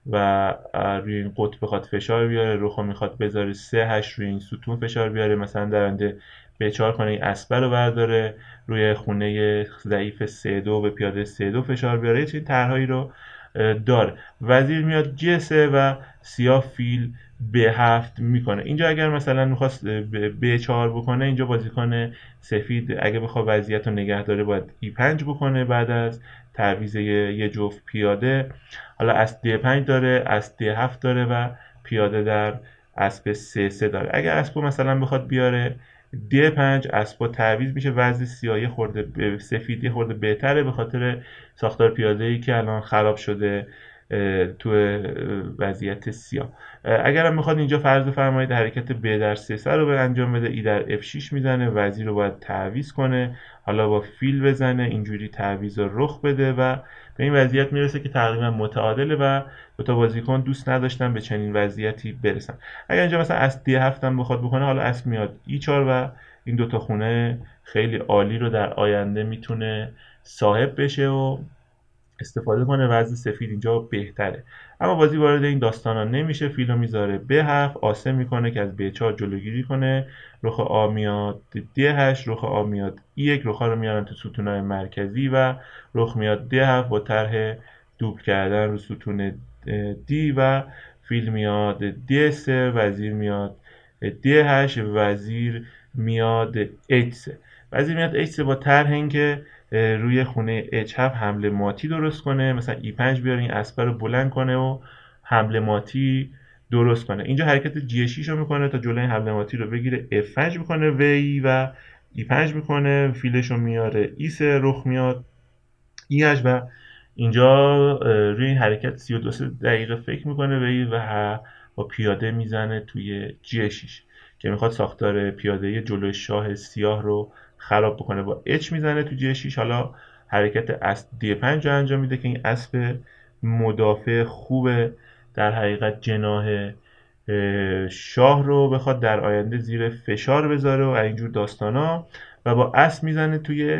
و روی این قطب بخواد فشار بیاره. رخو میخواد بذاره 3-8 روی این ستون فشار بیاره، مثلا در آینده B4 کنه این اسبه رو برداره روی خونه ضعیف 3-2 به پیاده 3-2 فشار بیاره. یه چنین طرحهایی رو داره. وزیر میاد G3 و سیاه فیل B7 میکنه. اینجا اگر مثلا میخواست B4 بکنه، اینجا بازیکن سفید اگه بخواد وضعیت رو نگه داره باید E5 بکنه بعد از تعویض یه جفت پیاده. حالا اسب D5 داره، اسب D7 داره و پیاده در اسب C3 داره. اگر اسب مثلا بخواد بیاره D5 اسب تعویض میشه. وضع سیاه خورده سفیدی خورده بهتره به خاطر ساختار پیاده‌ای که الان خراب شده تو وضعیت سیاه. اگر هم میخواد اینجا فرض بفرمایید حرکت B در C3 رو به انجام بده، E در F6 میزنه. وزیر رو باید تعویض کنه، حالا با فیل بزنه، اینجوری تعویض رو رخ بده و به این وضعیت میرسه که تقریبا متعادله و دو تا بازیکن دوست نداشتن به چنین وضعیتی برسن. اگر اینجا مثلا اسب D7 هم بخواد بکنه، حالا اسب میاد E4 و این دو تا خونه خیلی عالی رو در آینده میتونه صاحب بشه و استفاده کنه. وضع سفید اینجا بهتره. اما بازی وارد این داستانا نمیشه. فیلو میذاره B7 آسه میکنه که از B4 جلوگیری کنه. رخ آ میاد D8 رخ آ میاد E1 رخا رو میارن تو ستونای مرکزی و رخ میاد D7 با طرح دوبل کردن رو ستون D و فیل میاد D3 وزیر میاد D8 وزیر میاد H3. وزیر میاد H3 با طرح اینکه روی خونه H7 حمله ماتی درست کنه، مثلا E5 بیاره این اسبه رو بلند کنه و حمله ماتی درست کنه. اینجا حرکت G6 رو میکنه تا جلوی حمله ماتی رو بگیره. F5 میکنه وی و E5 میکنه، فیلش رو میاره E3 رخ میاد E8 و اینجا روی این حرکت 32 دقیقه فکر میکنه وی و با پیاده میزنه توی G6 که میخواد ساختار پیاده جلوی شاه سیاه رو خراب بکنه. با H میزنه تو G6. حالا حرکت اسب D5 رو انجام میده که این اسب مدافع خوبه در حقیقت جناح شاه رو بخواد در آینده زیر فشار بذاره و اینجور داستانا. و با اسب میزنه توی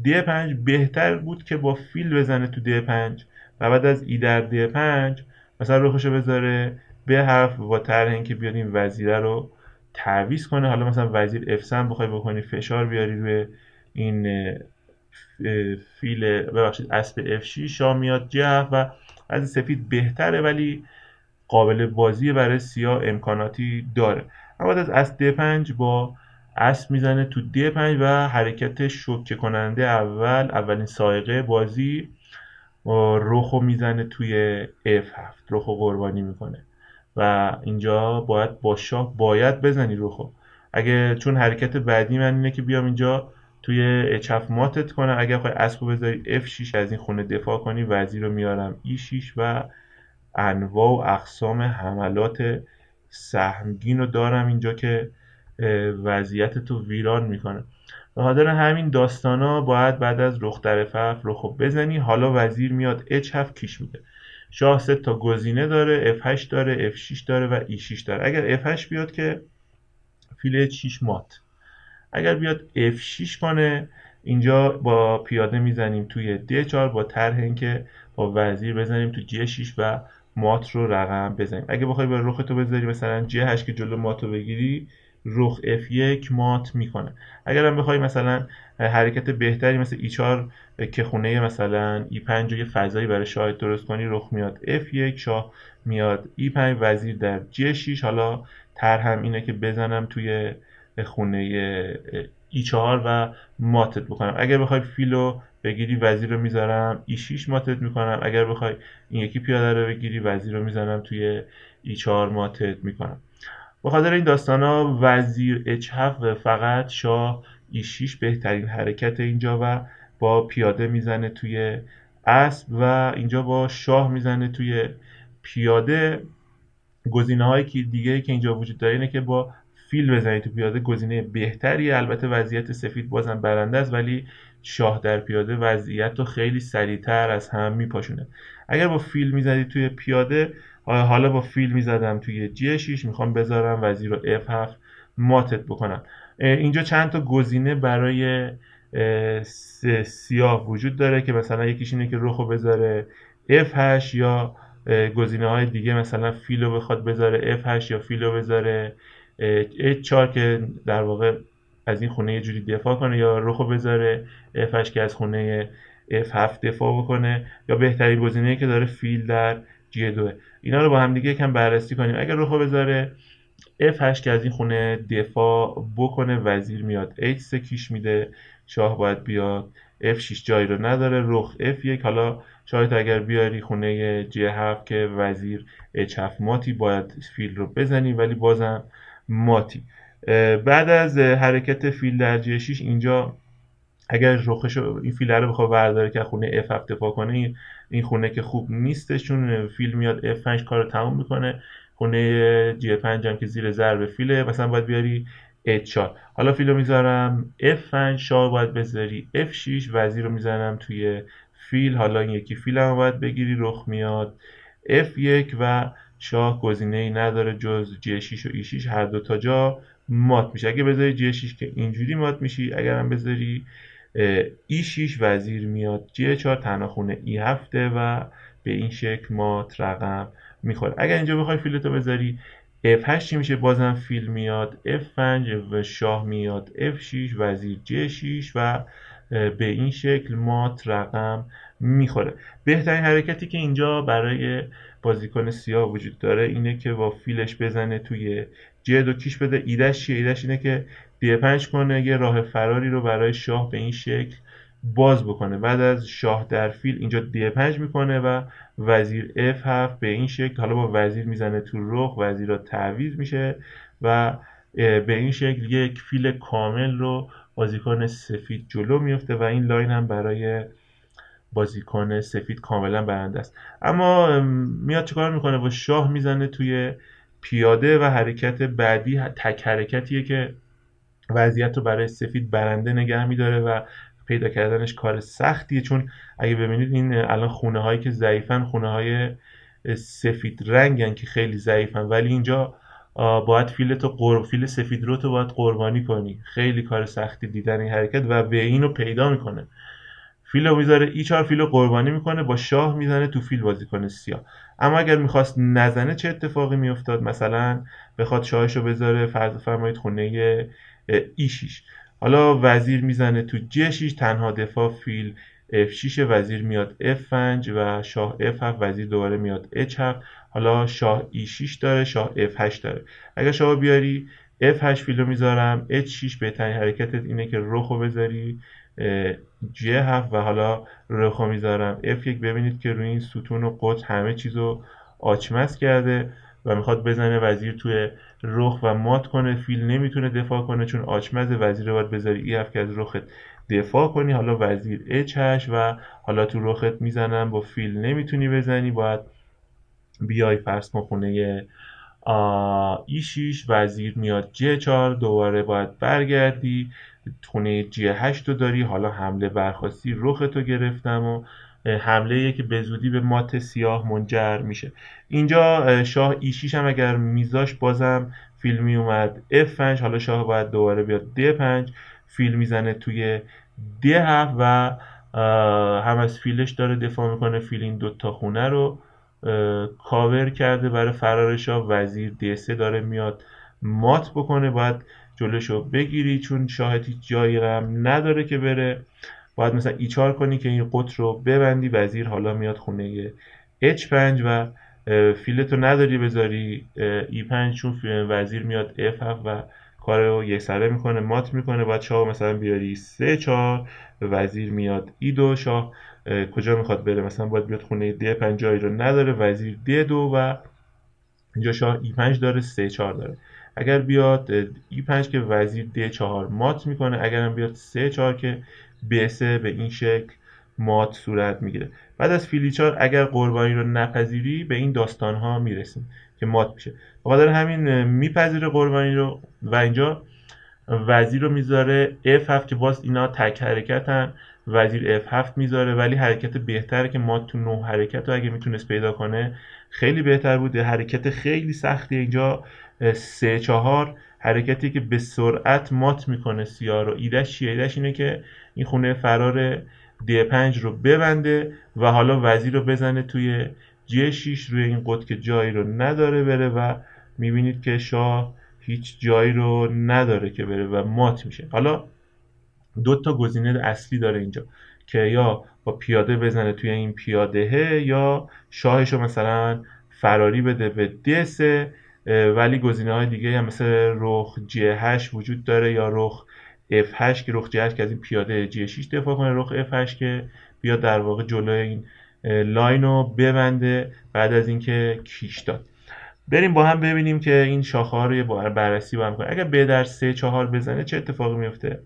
D5. بهتر بود که با فیل بزنه تو D5 و بعد از E در D5 مثلا رخشو بذاره B7 با طرح اینکه بیاد این وزیره رو تعویض کنه. حالا مثلا وزیر F3 بخوای بکنی فشار بیاری روی این فیل اسب F6 شاه میاد G7 و از سفید بهتره ولی قابل بازی برای سیاه امکاناتی داره. اما بعد از اسب D5 با اسب میزنه تو D5 و حرکت شوکه کننده اولین سائقه بازی رخو میزنه توی F7، رخو قربانی میکنه و اینجا باید با شاه باید بزنی رخو. اگه چون حرکت بعدی من اینه که بیام اینجا توی اچف ماتت کنم، اگه بخوای اسبو بذاری F6 از این خونه دفاع کنی، وزیر رو میارم E6 و انواع و اقسام حملات سهمگین رو دارم اینجا که وضعیت تو ویران میکنه. به خاطر همین داستانا باید بعد از رخ در F7 رخو بزنی. حالا وزیر میاد H7 کیش میده. شاه 3 تا گزینه داره، F8 داره، F6 داره و E6 داره. اگر F8 بیاد که فیل H6 مات. اگر بیاد F6 کنه اینجا با پیاده میزنیم توی D4 با طرح اینکه با وزیر بزنیم تو G6 و مات رو رقم بزنیم. اگه بخوای با رخ تو بذاری مثلا G8 که جلو مات رو بگیری، رخ F1 مات میکنه. اگر هم بخوای مثلا حرکت بهتری مثل E4 که خونه مثلا E5 رو یه فضایی برای شاه درست کنی، رخ میاد F1، شاه میاد E5، وزیر در G6. حالا طرحم اینه که بزنم توی خونه E4 و ماتت بکنم. اگر بخوای فیلو بگیری وزیر رو میذارم E6 ماتت میکنم. اگر بخوای این یکی پیاده رو بگیری وزیر رو میزنم توی E4 ماتت میکنم. به خاطر این داستانا وزیر H7 فقط شاه E6 بهترین حرکت اینجا و با پیاده میزنه توی اسب و اینجا با شاه میزنه توی پیاده. گزینه های دیگه که اینجا وجود داره اینه که با فیل بزنی تو پیاده، گزینه بهتریه. البته وضعیت سفید بازم برنده است ولی شاه در پیاده وضعیت رو خیلی سریعتر از هم میپاشونه. اگر با فیل میزدی توی پیاده، حالا با فیل میزدم توی G6، میخوام بذارم وزیر رو F7 ماتت بکنم. اینجا چند تا گزینه برای سیاه وجود داره که مثلا یکیش اینه که رخو بذاره F8 یا گزینه های دیگه مثلا فیلو بخواد بذاره F8 یا فیلو بذاره H4 که در واقع از این خونه یه جوری دفاع کنه، یا رخو بذاره F8 که از خونه F7 دفاع بکنه، یا بهترین گزینه‌ای که داره فیل در G2. اینا رو با هم دیگه یکم بررسی کنیم. اگر رخو بذاره F8 که از این خونه دفاع بکنه، وزیر میاد H3 کیش میده، شاه باید بیاد F6 جایی رو نداره، رخ F1. حالا شاید اگر بیاری خونه G7 که وزیر H7 ماتی، باید فیل رو بزنی ولی بازم ماتی. بعد از حرکت فیل در G6 اینجا اگر رخشو این فیل رو بخواد برداره که خونه F7 دفاع کنه، این خونه که خوب نیستش چون فیل میاد F5 کارو تموم میکنه. خونه G5 هم که زیر ضرب فیله، مثلا باید بیاری H4. حالا فیلو میذارم F5، شاه باید بذاری F6، وزیر رو میزنم توی فیل. حالا این یکی فیل هم باید بگیری، رخ میاد F1 و شاه گزینه ای نداره جز G6 و E6، هر دو تا جا مات میشه. اگه بذاری G6 که اینجوری مات میشی، اگر هم بذاری E6 وزیر میاد G4، تنها خونه E7 و به این شکل مات رقم میخوره. اگر اینجا بخوای فیلتو بذاری F8 چی میشه؟ بازم فیل میاد F5 و شاه میاد F6، وزیر G6 و به این شکل مات رقم میخوره. بهترین حرکتی که اینجا برای بازیکن سیاه وجود داره اینه که با فیلش بزنه توی G2 کیش بده. ایدهش چیه؟ ایدهش اینه که D5 کنه، یه راه فراری رو برای شاه به این شکل باز بکنه. بعد از شاه در فیل اینجا D5 میکنه و وزیر F7 به این شکل. حالا با وزیر میزنه تو رخ، وزیر رو تعویض میشه و به این شکل یک فیل کامل رو بازیکن سفید جلو میفته و این لاین هم برای بازیکن سفید کاملا برنده است. اما میاد چیکار میکنه؟ با شاه میزنه توی پیاده و حرکت بعدی تک حرکتیه که وضعیت رو برای سفید برنده نگه میداره و پیدا کردنش کار سختیه. چون اگه ببینید این الان خونه هایی که ضعیفن، خونه های سفید رنگن که خیلی ضعیفن، ولی اینجا باید فیل سفید رو تو باید قربانی کنی. خیلی کار سختی دیدن این حرکت و به اینو پیدا میکنه. فیلو میذاره E4، فیلو قربانی میکنه، با شاه میزنه تو فیل بازیکن سیاه. اما اگر میخواست نزنه چه اتفاقی میافتاد؟ مثلا بخواد شاهشو بذاره فرض فرمایید خونه E6، حالا وزیر میزنه تو G6، تنها دفاع فیل F6، وزیر میاد F5 و شاه F7، وزیر دوباره میاد H7. حالا شاه E6 داره، شاه F8 داره. اگر شاه بیاری F8 فیلو میذارم H6، بهترین حرکتت اینه که رخو بذاری G7 و حالا رخو میذارم F1. ببینید که روی این ستون و قطر همه چیزو آچمز کرده و میخواد بزنه وزیر توی رخ و مات کنه. فیل نمیتونه دفاع کنه چون آچمز. وزیر رو باید بذاری E7 که از رخت دفاع کنی. حالا وزیر H8 و حالا تو رخت میزنم، با فیل نمیتونی بزنی، باید بیای فرض کن خونه E6، وزیر میاد G4، دوباره باید برگردی خونه G8 رو داری. حالا حمله برخواستی، رخت رو گرفتم و حمله که به زودی به مات سیاه منجر میشه. اینجا شاه E6 هم اگر میذاش بازم فیل می اومد F5. حالا شاه باید دوباره بیاد D5، فیل میزنه توی D7 و هم از فیلش داره دفاع میکنه. فیل این دوتا خونه رو کاور کرده برای فرار شاه. وزیر D3 داره میاد مات بکنه، باید جلوشو بگیری چون شاهت هیچ جایی هم نداره که بره. باید مثلا E4 کنی که این قطر رو ببندی. وزیر حالا میاد خونه H5 و فیلتو نداری بذاری E5 چون وزیر میاد F7 و کار رو یک سره میکنه، مات میکنه. باید شاه مثلا بیاری 3-4، وزیر میاد E2. شاه کجا میخواد بره؟ مثلا باید بیاد خونه D5، جایی رو نداره. وزیر D2 و اینجا شاه E5 داره، 3-4 داره. اگر بیاد E5 که وزیر D4 مات میکنه، اگر هم بیاد 3-4 که B3 به این شکل مات صورت میگیره. بعد از فیل 4 اگر قربانی رو نپذیری به این داستان ها میرسیم که مات میشه. بخاطر همین میپذیره قربانی رو و اینجا وزیر رو میذاره F7 که باز اینا تک حرکتن. وزیر F7 میذاره ولی حرکت بهتره که مات تو 9 حرکت رو اگه میتونست پیدا کنه خیلی بهتر بود. حرکت خیلی سختی اینجا 3-4 حرکتی که به سرعت مات میکنه سیاه رو. ایدهش چیه؟ ایدهش اینه که این خونه فرار D5 رو ببنده و حالا وزیر رو بزنه توی G6 روی این قطر که جایی رو نداره بره و میبینید که شاه هیچ جایی رو نداره که بره و مات میشه. حالا دو تا گزینه اصلی داره اینجا که یا با پیاده بزنه توی این پیادهه یا شاهش رو مثلا فراری بده به D3. ولی گزینه های دیگه هم مثل رخ G8 وجود داره یا رخ F8 که رخ G8 که از این پیاده G6 دفاع کنه، رخ F8 که بیاد در واقع جلوی این لاین رو ببنده بعد از اینکه کیش داد. بریم با هم ببینیم که این شاخه ها رو یه بررسی با هم کنیم. اگر B در 3-4 بزنه چه اتفاقی میفته؟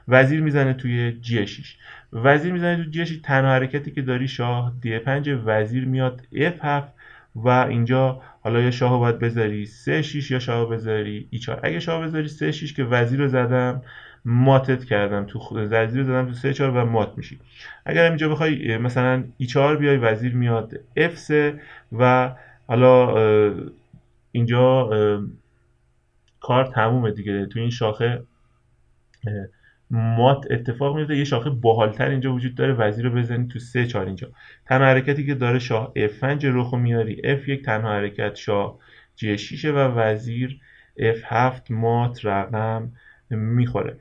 وزیر میزنه توی G6. وزیر میزنه توی G6، تنها حرکتی که داری شاه D5، وزیر میاد F7 و اینجا حالا یا شاه باید بذاری 3-6 یا شاه بذاری E4. اگه شاه بذاری 3-6 که وزیر رو زدم ماتت کردم، تو وزیر رو زدم تو 3-4 و مات میشی. اگر اینجا بخوای مثلا E4 بیای، وزیر میاد F3 و حالا اینجا کار تمومه دیگه. تو این شاخه مات اتفاق میفته. یه شاخه باحالتر اینجا وجود داره، وزیر رو بزنی تو 3-4. اینجا تنها حرکتی که داره شاه F5 رخو میاری، F1 تنها حرکت شاه G6 و وزیر F7 مات رقم میخوره.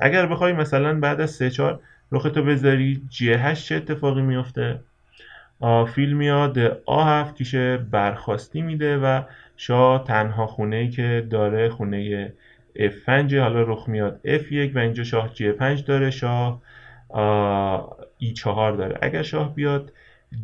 اگر بخوای مثلا بعد از 3-4 رختو بذاری G8 چه اتفاقی میفته؟ فیل میاد A7 کیشه برخواستی میده و شاه تنها خونه‌ای که داره خونه F5. حالا رخ میاد F1 و اینجا شاه G5 داره، شاه E4 داره. اگر شاه بیاد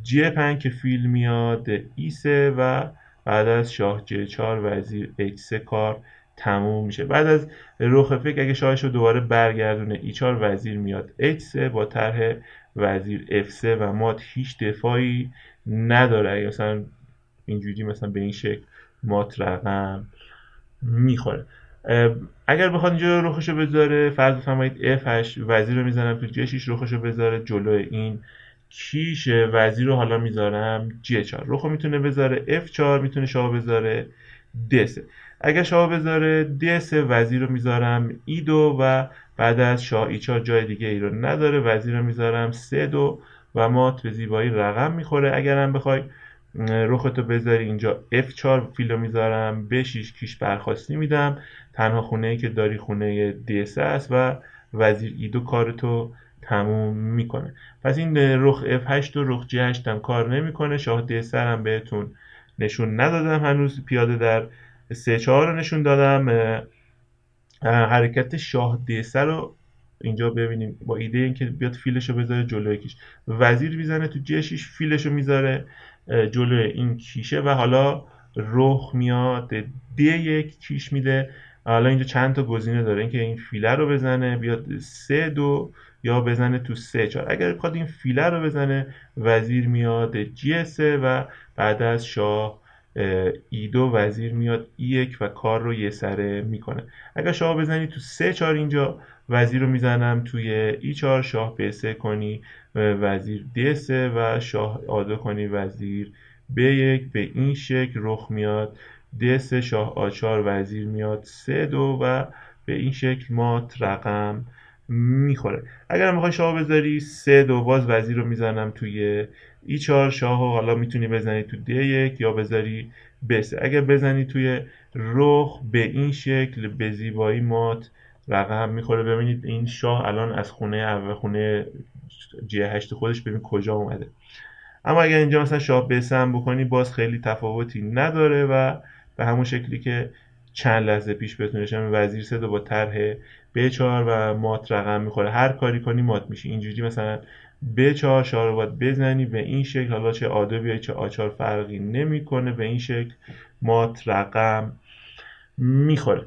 G5 که فیل میاد E3 و بعد از شاه G4 وزیر H3 کار تموم میشه. بعد از رخ فک اگه شاهش رو دوباره برگردونه E4 وزیر میاد H3 با طرح وزیر F3 و مات هیچ دفاعی نداره. اگه مثلا اینجوری مثلا به این شکل مات رقم میخوره. اگر بخواد اینجا رخشو بذاره، فرض بفرمایید F8 وزیر رو میزنم تو G6 رخشو بذاره جلوی این کیش، وزیر رو حالا میذارم G4. رخو میتونه بذاره F4، میتونه شاه بذاره D3. اگر شاه بذاره D3 وزیر رو میذارم E2 و بعد از شاه E4 جای دیگه ای رو نداره، وزیر رو میذارم 3-2 و مات به زیبایی رقم میخوره. اگر هم بخوای رختو بذاری اینجا F4 فیلو میذارم B6 کیش برخواستی میدم. تنها خونه ای که داری خونه D3 است و وزیر E2 کارتو تموم میکنه. پس این رخ F8 و رخ G8 هم کار نمیکنه. شاه D3 هم بهتون نشون ندادم هنوز، پیاده در 3-4 رو نشون دادم. حرکت شاه D3 رو اینجا ببینیم با ایده اینکه بیاد فیلشو بذاره جلوی کیش، وزیر میزنه تو جه 6، فیلشو میذاره جلوی این کیشه و حالا رخ میاد D1 کیش میده. حالا اینجا چند تا گزینه داره، اینکه این فیله رو بزنه بیاد 3-2 یا بزنه تو 3-4. اگر بخواد این فیله رو بزنه وزیر میاد G3 و بعد از شاه E2 وزیر میاد E1 و کار رو یه سره میکنه. اگر شاه بزنی تو 3-4 اینجا وزیر رو میزنم توی E4 شاه B3 کنی وزیر D3 و شاه A2 کنی وزیر B1 به این شکل رخ میاد D3 شاه A4 وزیر میاد 3-2 و به این شکل مات رقم میخوره. اگر میخوای شاه بذاری 3-2 باز وزیر رو میزنم توی E4 شاه رو حالا میتونی بزنی تو D1 یا بذاری B3. اگر بزنی توی رخ به این شکل به زیبایی مات رقم میخوره. ببینید این شاه الان از خونه اول خونه G8 خودش ببین کجا اومده. اما اگر اینجا مثلا شاه B3 هم بکنی باز خیلی تفاوتی نداره و به همون شکلی که چند لحظه پیش بهتون نشون وزیر 3 با طرح B4 و مات رقم میخوره. هر کاری کنی مات میشه. اینجوری مثلا B4 شاه رو باید بزنی به این شکل، حالا چه A2 بیای چه A4 فرقی نمیکنه، به این شکل مات رقم میخوره.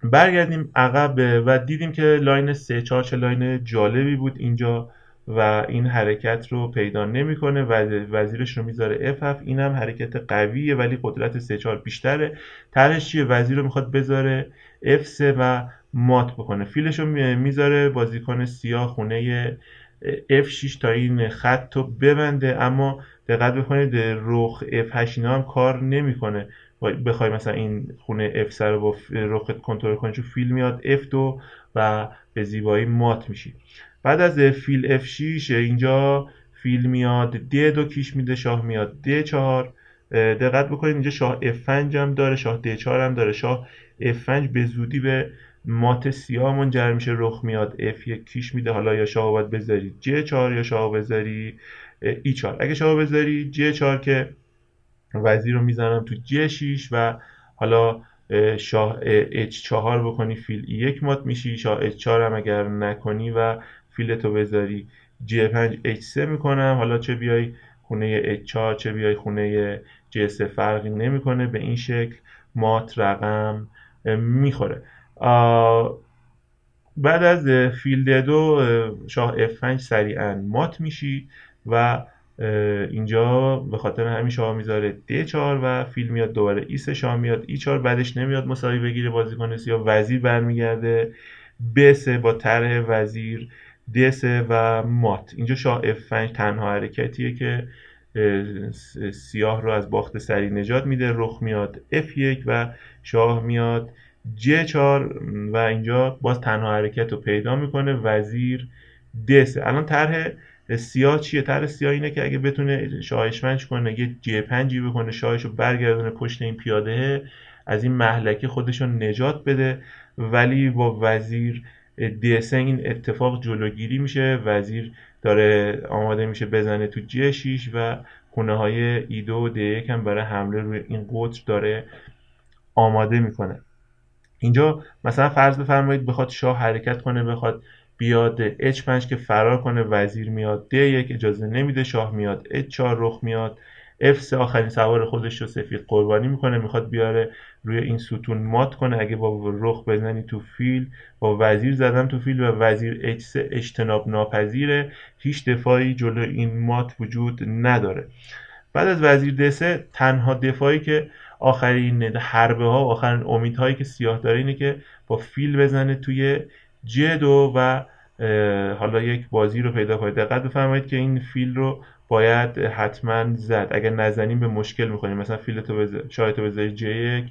برگردیم عقب و دیدیم که لاین 3-4 چه لاین جالبی بود اینجا و این حرکت رو پیدا نمیکنه و وزیرش رو میذاره F7. این هم حرکت قویه ولی قدرت 3-4 بیشتره. طرحش چیه؟ وزیر رو میخواد بذاره F3 و مات بکنه. فیلش رو میذاره بازیکن سیاه خونه F6 تا این خط رو ببنده، اما دقت بکنید رخ F8 اینا هم کار نمیکنه. بخوای مثلا این خونه F3 رو با رخ کنترل کنی چون فیل میاد F2 و به زیبایی مات میشی. بعد از فیل F6 اینجا فیل میاد D2 کیش میده، شاه میاد D4. دقت بکنید اینجا شاه F5 هم داره، شاه D4 هم داره. شاه F5 به زودی به مات سیاه منجر میشه، رخ میاد F1 کیش میده. حالا یا شاه باید بذاری J4 یا شاه بذاری E4. اگه شاه بذاری J4 که وزیر رو میزنم تو G6 و حالا شاه H4 بکنی فیل E1 مات میشی. شاه H4 هم اگر نکنی و فیلتو بذاری G5 H3 میکنم. حالا چه بیای خونه H4 چه بیای خونه G3 فرقی نمیکنه، به این شکل مات رقم میخوره. بعد از فیل D2 شاه F5 سریعا مات میشی و اینجا به خاطر همین شاه میذاره D4 و فیل میاد دوباره E3 شاه میاد E4. بعدش نمیاد مساوی بگیره بازیکن سیاه، وزیر برمیگرده B3 با طرح وزیر D3 و مات. اینجا شاه F5 تنها حرکتیه که سیاه رو از باخت سریع نجات میده. رخ میاد F1 و شاه میاد J4 و اینجا باز تنها حرکت رو پیدا میکنه وزیر D3. الان طرح سیاه چیه؟ طرح سیاه اینه که اگه بتونه شاهش منش کنه یه G5 بکنه، شاهش رو برگردونه پشت این پیاده از این مهلکه خودش رو نجات بده، ولی با وزیر D3 این اتفاق جلوگیری میشه. وزیر داره آماده میشه بزنه تو G6 و خونه های E2 و D1 هم برای حمله روی این قطر داره آماده میکنه. اینجا مثلا فرض بفرمایید بخواد شاه حرکت کنه، بخواد بیاد H5 که فرار کنه، وزیر میاد D1 اجازه نمیده، شاه میاد H4 رخ میاد F3 آخرین سوار خودش رو سفید قربانی میکنه، میخواد بیاره روی این ستون مات کنه. اگه با رخ بزنی تو فیل، با وزیر زدم تو فیل و وزیر H3 اجتناب ناپذیره، هیچ دفاعی جلو این مات وجود نداره. بعد از وزیر D3 تنها دفاعی که آخرین حربه ها و آخرین امیدهایی که سیاه داره اینه که با فیل بزنه توی G2 و حالا یک بازی رو پیدا کنید. دقت بفرمایید که این فیل رو باید حتما زد، اگر نزنیم به مشکل میخوریم. مثلا شاهتو بذاری J1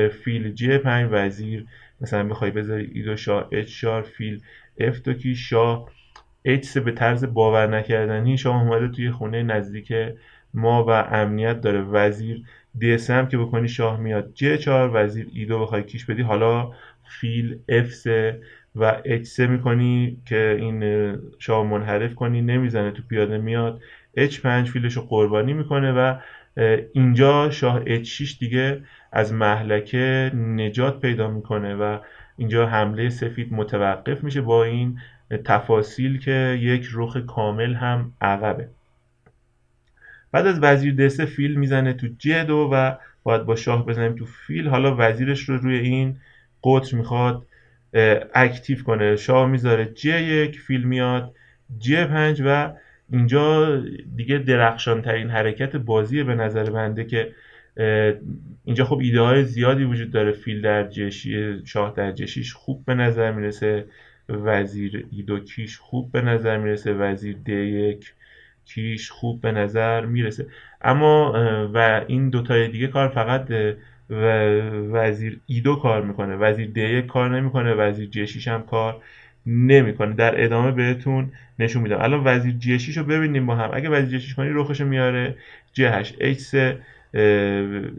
فیل G5 وزیر مثلا بخوای بذاری E2 شاه H4 فیل F2 کی شاه H3 به طرز باور نکردنی شاه اومده توی خونه نزدیک ما و امنیت داره. وزیر D3 هم که بکنی شاه میاد J4 وزیر E2 بخوای کیش بدی، حالا فیل F3 و H3 میکنی که این شاه منحرف کنی، نمیزنه تو پیاده، میاد H5 فیلشو قربانی میکنه و اینجا شاه H6 دیگه از مهلکه نجات پیدا میکنه و اینجا حمله سفید متوقف میشه با این تفاصیل که یک رخ کامل هم عقبه. بعد از وزیر د3 فیل میزنه تو ج2 و باید با شاه بزنیم تو فیل. حالا وزیرش رو روی این قطر میخواد اکتیو کنه. شاه میذاره ج1، فیل میاد ج5 و اینجا دیگه درخشان ترین حرکت بازیه به نظر بنده که اینجا خب ایده های زیادی وجود داره. فیل در ج6، شاه در ج6 خوب به نظر میرسه، وزیر ای2 کیش خوب به نظر میرسه، وزیر د1 کیش خوب به نظر میرسه. اما و این دوتای دیگه کار فقط وزیر ای2 کار میکنه، وزیر د1 کار نمیکنه، وزیر ج6 هم کار نمیکنه. در ادامه بهتون نشون میدم. الان وزیر ج6 رو ببینیم با هم. اگه وزیر ج6 کنی رخشو میاره ج8، h3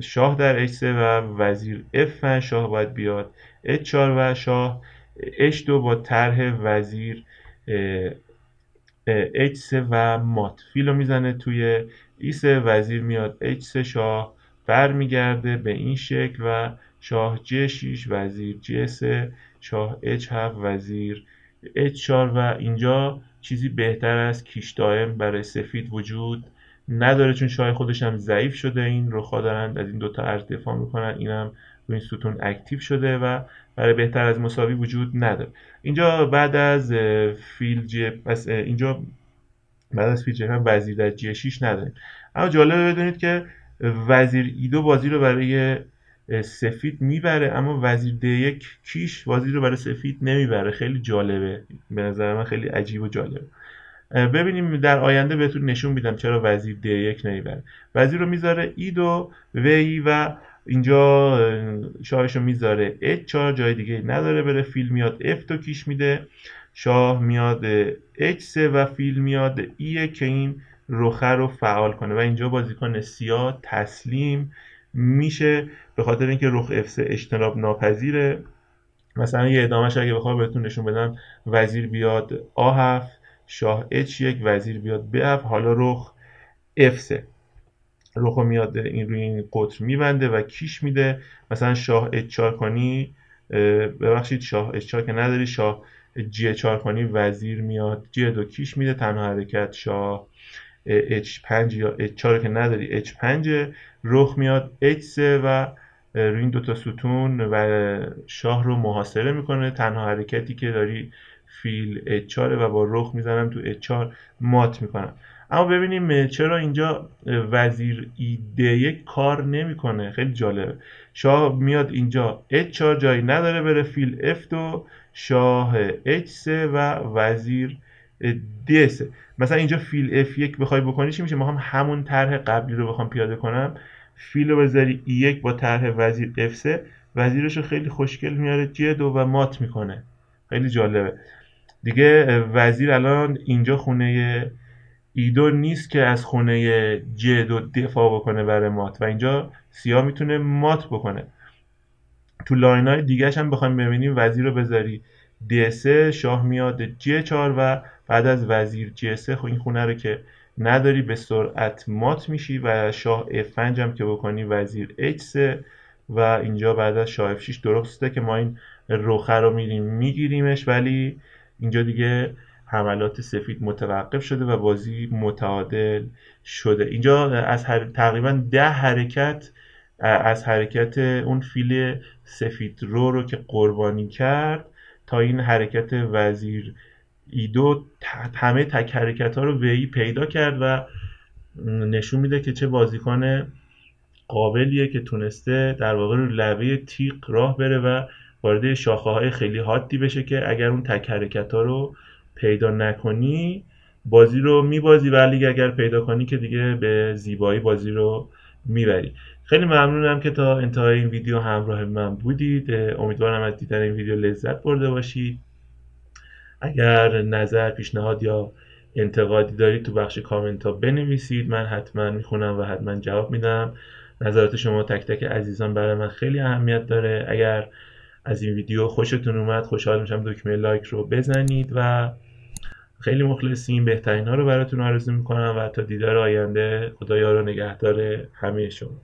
شاه در h3 و وزیر f5 شاه باید بیاد h4 و شاه h2 با طرح وزیر h3 و مات. فیلو میزنه توی e3، وزیر میاد h3، شاه برمیگرده به این شکل و شاه j6 وزیر j3 شاه h7 وزیر h4 و اینجا چیزی بهتر از کیش دائم برای سفید وجود نداره، چون شاه خودش هم ضعیف شده. این رخا دارن از این دوتا ارز دفاع میکنن، اینم روی این ستون اکتیو شده و برای بهتر از مساوی وجود نداره. اینجا بعد از فیل ج پس اینجا بعد از فیل ج هم وزیر در ج6 نداریم. اما جالبه بدونید که وزیر ای2 بازی رو برای سفید میبره، اما وزیر د1 کیش بازی رو برای سفید نمیبره. خیلی جالبه، به نظر من خیلی عجیب و جالبه. ببینیم در آینده بهتون نشون میدم چرا وزیر د1 نمیبره. وزیر رو میذاره ای2 وی و اینجا شاهش رو میذاره h4، جای دیگه نداره بره. فیل میاد f2 کیش میده، شاه میاد h3 و فیل میاد e1 که این رخه رو فعال کنه و اینجا بازیکن سیاه تسلیم میشه به خاطر اینکه رخ f3 اجتناب ناپذیره. مثلا یه ادامهش اگه بخوام بهتون نشون بدم، وزیر بیاد a7 شاه h1 وزیر بیاد b7، حالا رخ f3 رخو میاد این روی این قطر میبنده و کیش میده. مثلا شاه h4 کنی، ببخشید شاه h4 که نداری، شاه g4 کنی وزیر میاد g2 کیش میده، تنها حرکت شاه h5 یا h4 که نداری h5، رخ میاد h3 و روی این دوتا ستون و شاه رو محاصره میکنه. تنها حرکتی که داری فیل h4 و با رخ میزنم تو h4 مات میکنم. اما ببینیم چرا اینجا وزیر d1 کار نمیکنه. خیلی جالبه. شاه میاد اینجا h4 جایی نداره بره، فیل f2 شاه h3 و وزیر d3. مثلا اینجا فیل f1 بخوای بکنی چی میشه؟ ما هم همون طرح قبلی رو بخوام پیاده کنم، فیل رو بذاری e1 با طرح وزیر f3، وزیرش رو خیلی خوشگل میاره g2 و مات میکنه. خیلی جالبه دیگه. وزیر الان اینجا خونه ای2 نیست که از خونه j2 دفاع بکنه برای مات و اینجا سیاه میتونه مات بکنه. تو لاین های دیگهش هم بخوایم ببینیم، وزیر رو بذاری d3 شاه میاد j4 و بعد از وزیر j3 خب این خونه رو که نداری به سرعت مات میشی و شاه f5 هم که بکنی وزیر h3 و اینجا بعد از شاه f6 درسته که ما این رخه رو میگیریمش، ولی اینجا دیگه حملات سفید متوقف شده و بازی متعادل شده. اینجا از تقریبا 10 حرکت از حرکت اون فیل سفید رو که قربانی کرد تا این حرکت وزیر ای2 همه تک حرکت ها رو وی پیدا کرد و نشون میده که چه بازیکن قابلیه که تونسته در واقع رو لبه تیغ راه بره و وارد شاخه های خیلی حادی بشه که اگر اون تک حرکت ها رو پیدا نکنی بازی رو میبازی، ولی اگر پیدا کنی که دیگه به زیبایی بازی رو میبری. خیلی ممنونم که تا انتهای این ویدیو همراه من بودید. امیدوارم از دیدن این ویدیو لذت برده باشید. اگر نظر، پیشنهاد یا انتقادی دارید تو بخش کامنت ها بنویسید، من حتما میخونم و حتما جواب میدم. نظرات شما تک تک عزیزان برای من خیلی اهمیت داره. اگر از این ویدیو خوشتون اومد خوشحال میشم دکمه لایک رو بزنید و خیلی مخلصیم. بهترین ها رو براتون آرزو میکنم و تا دیدار آینده خدا یار و نگهدار همه شما.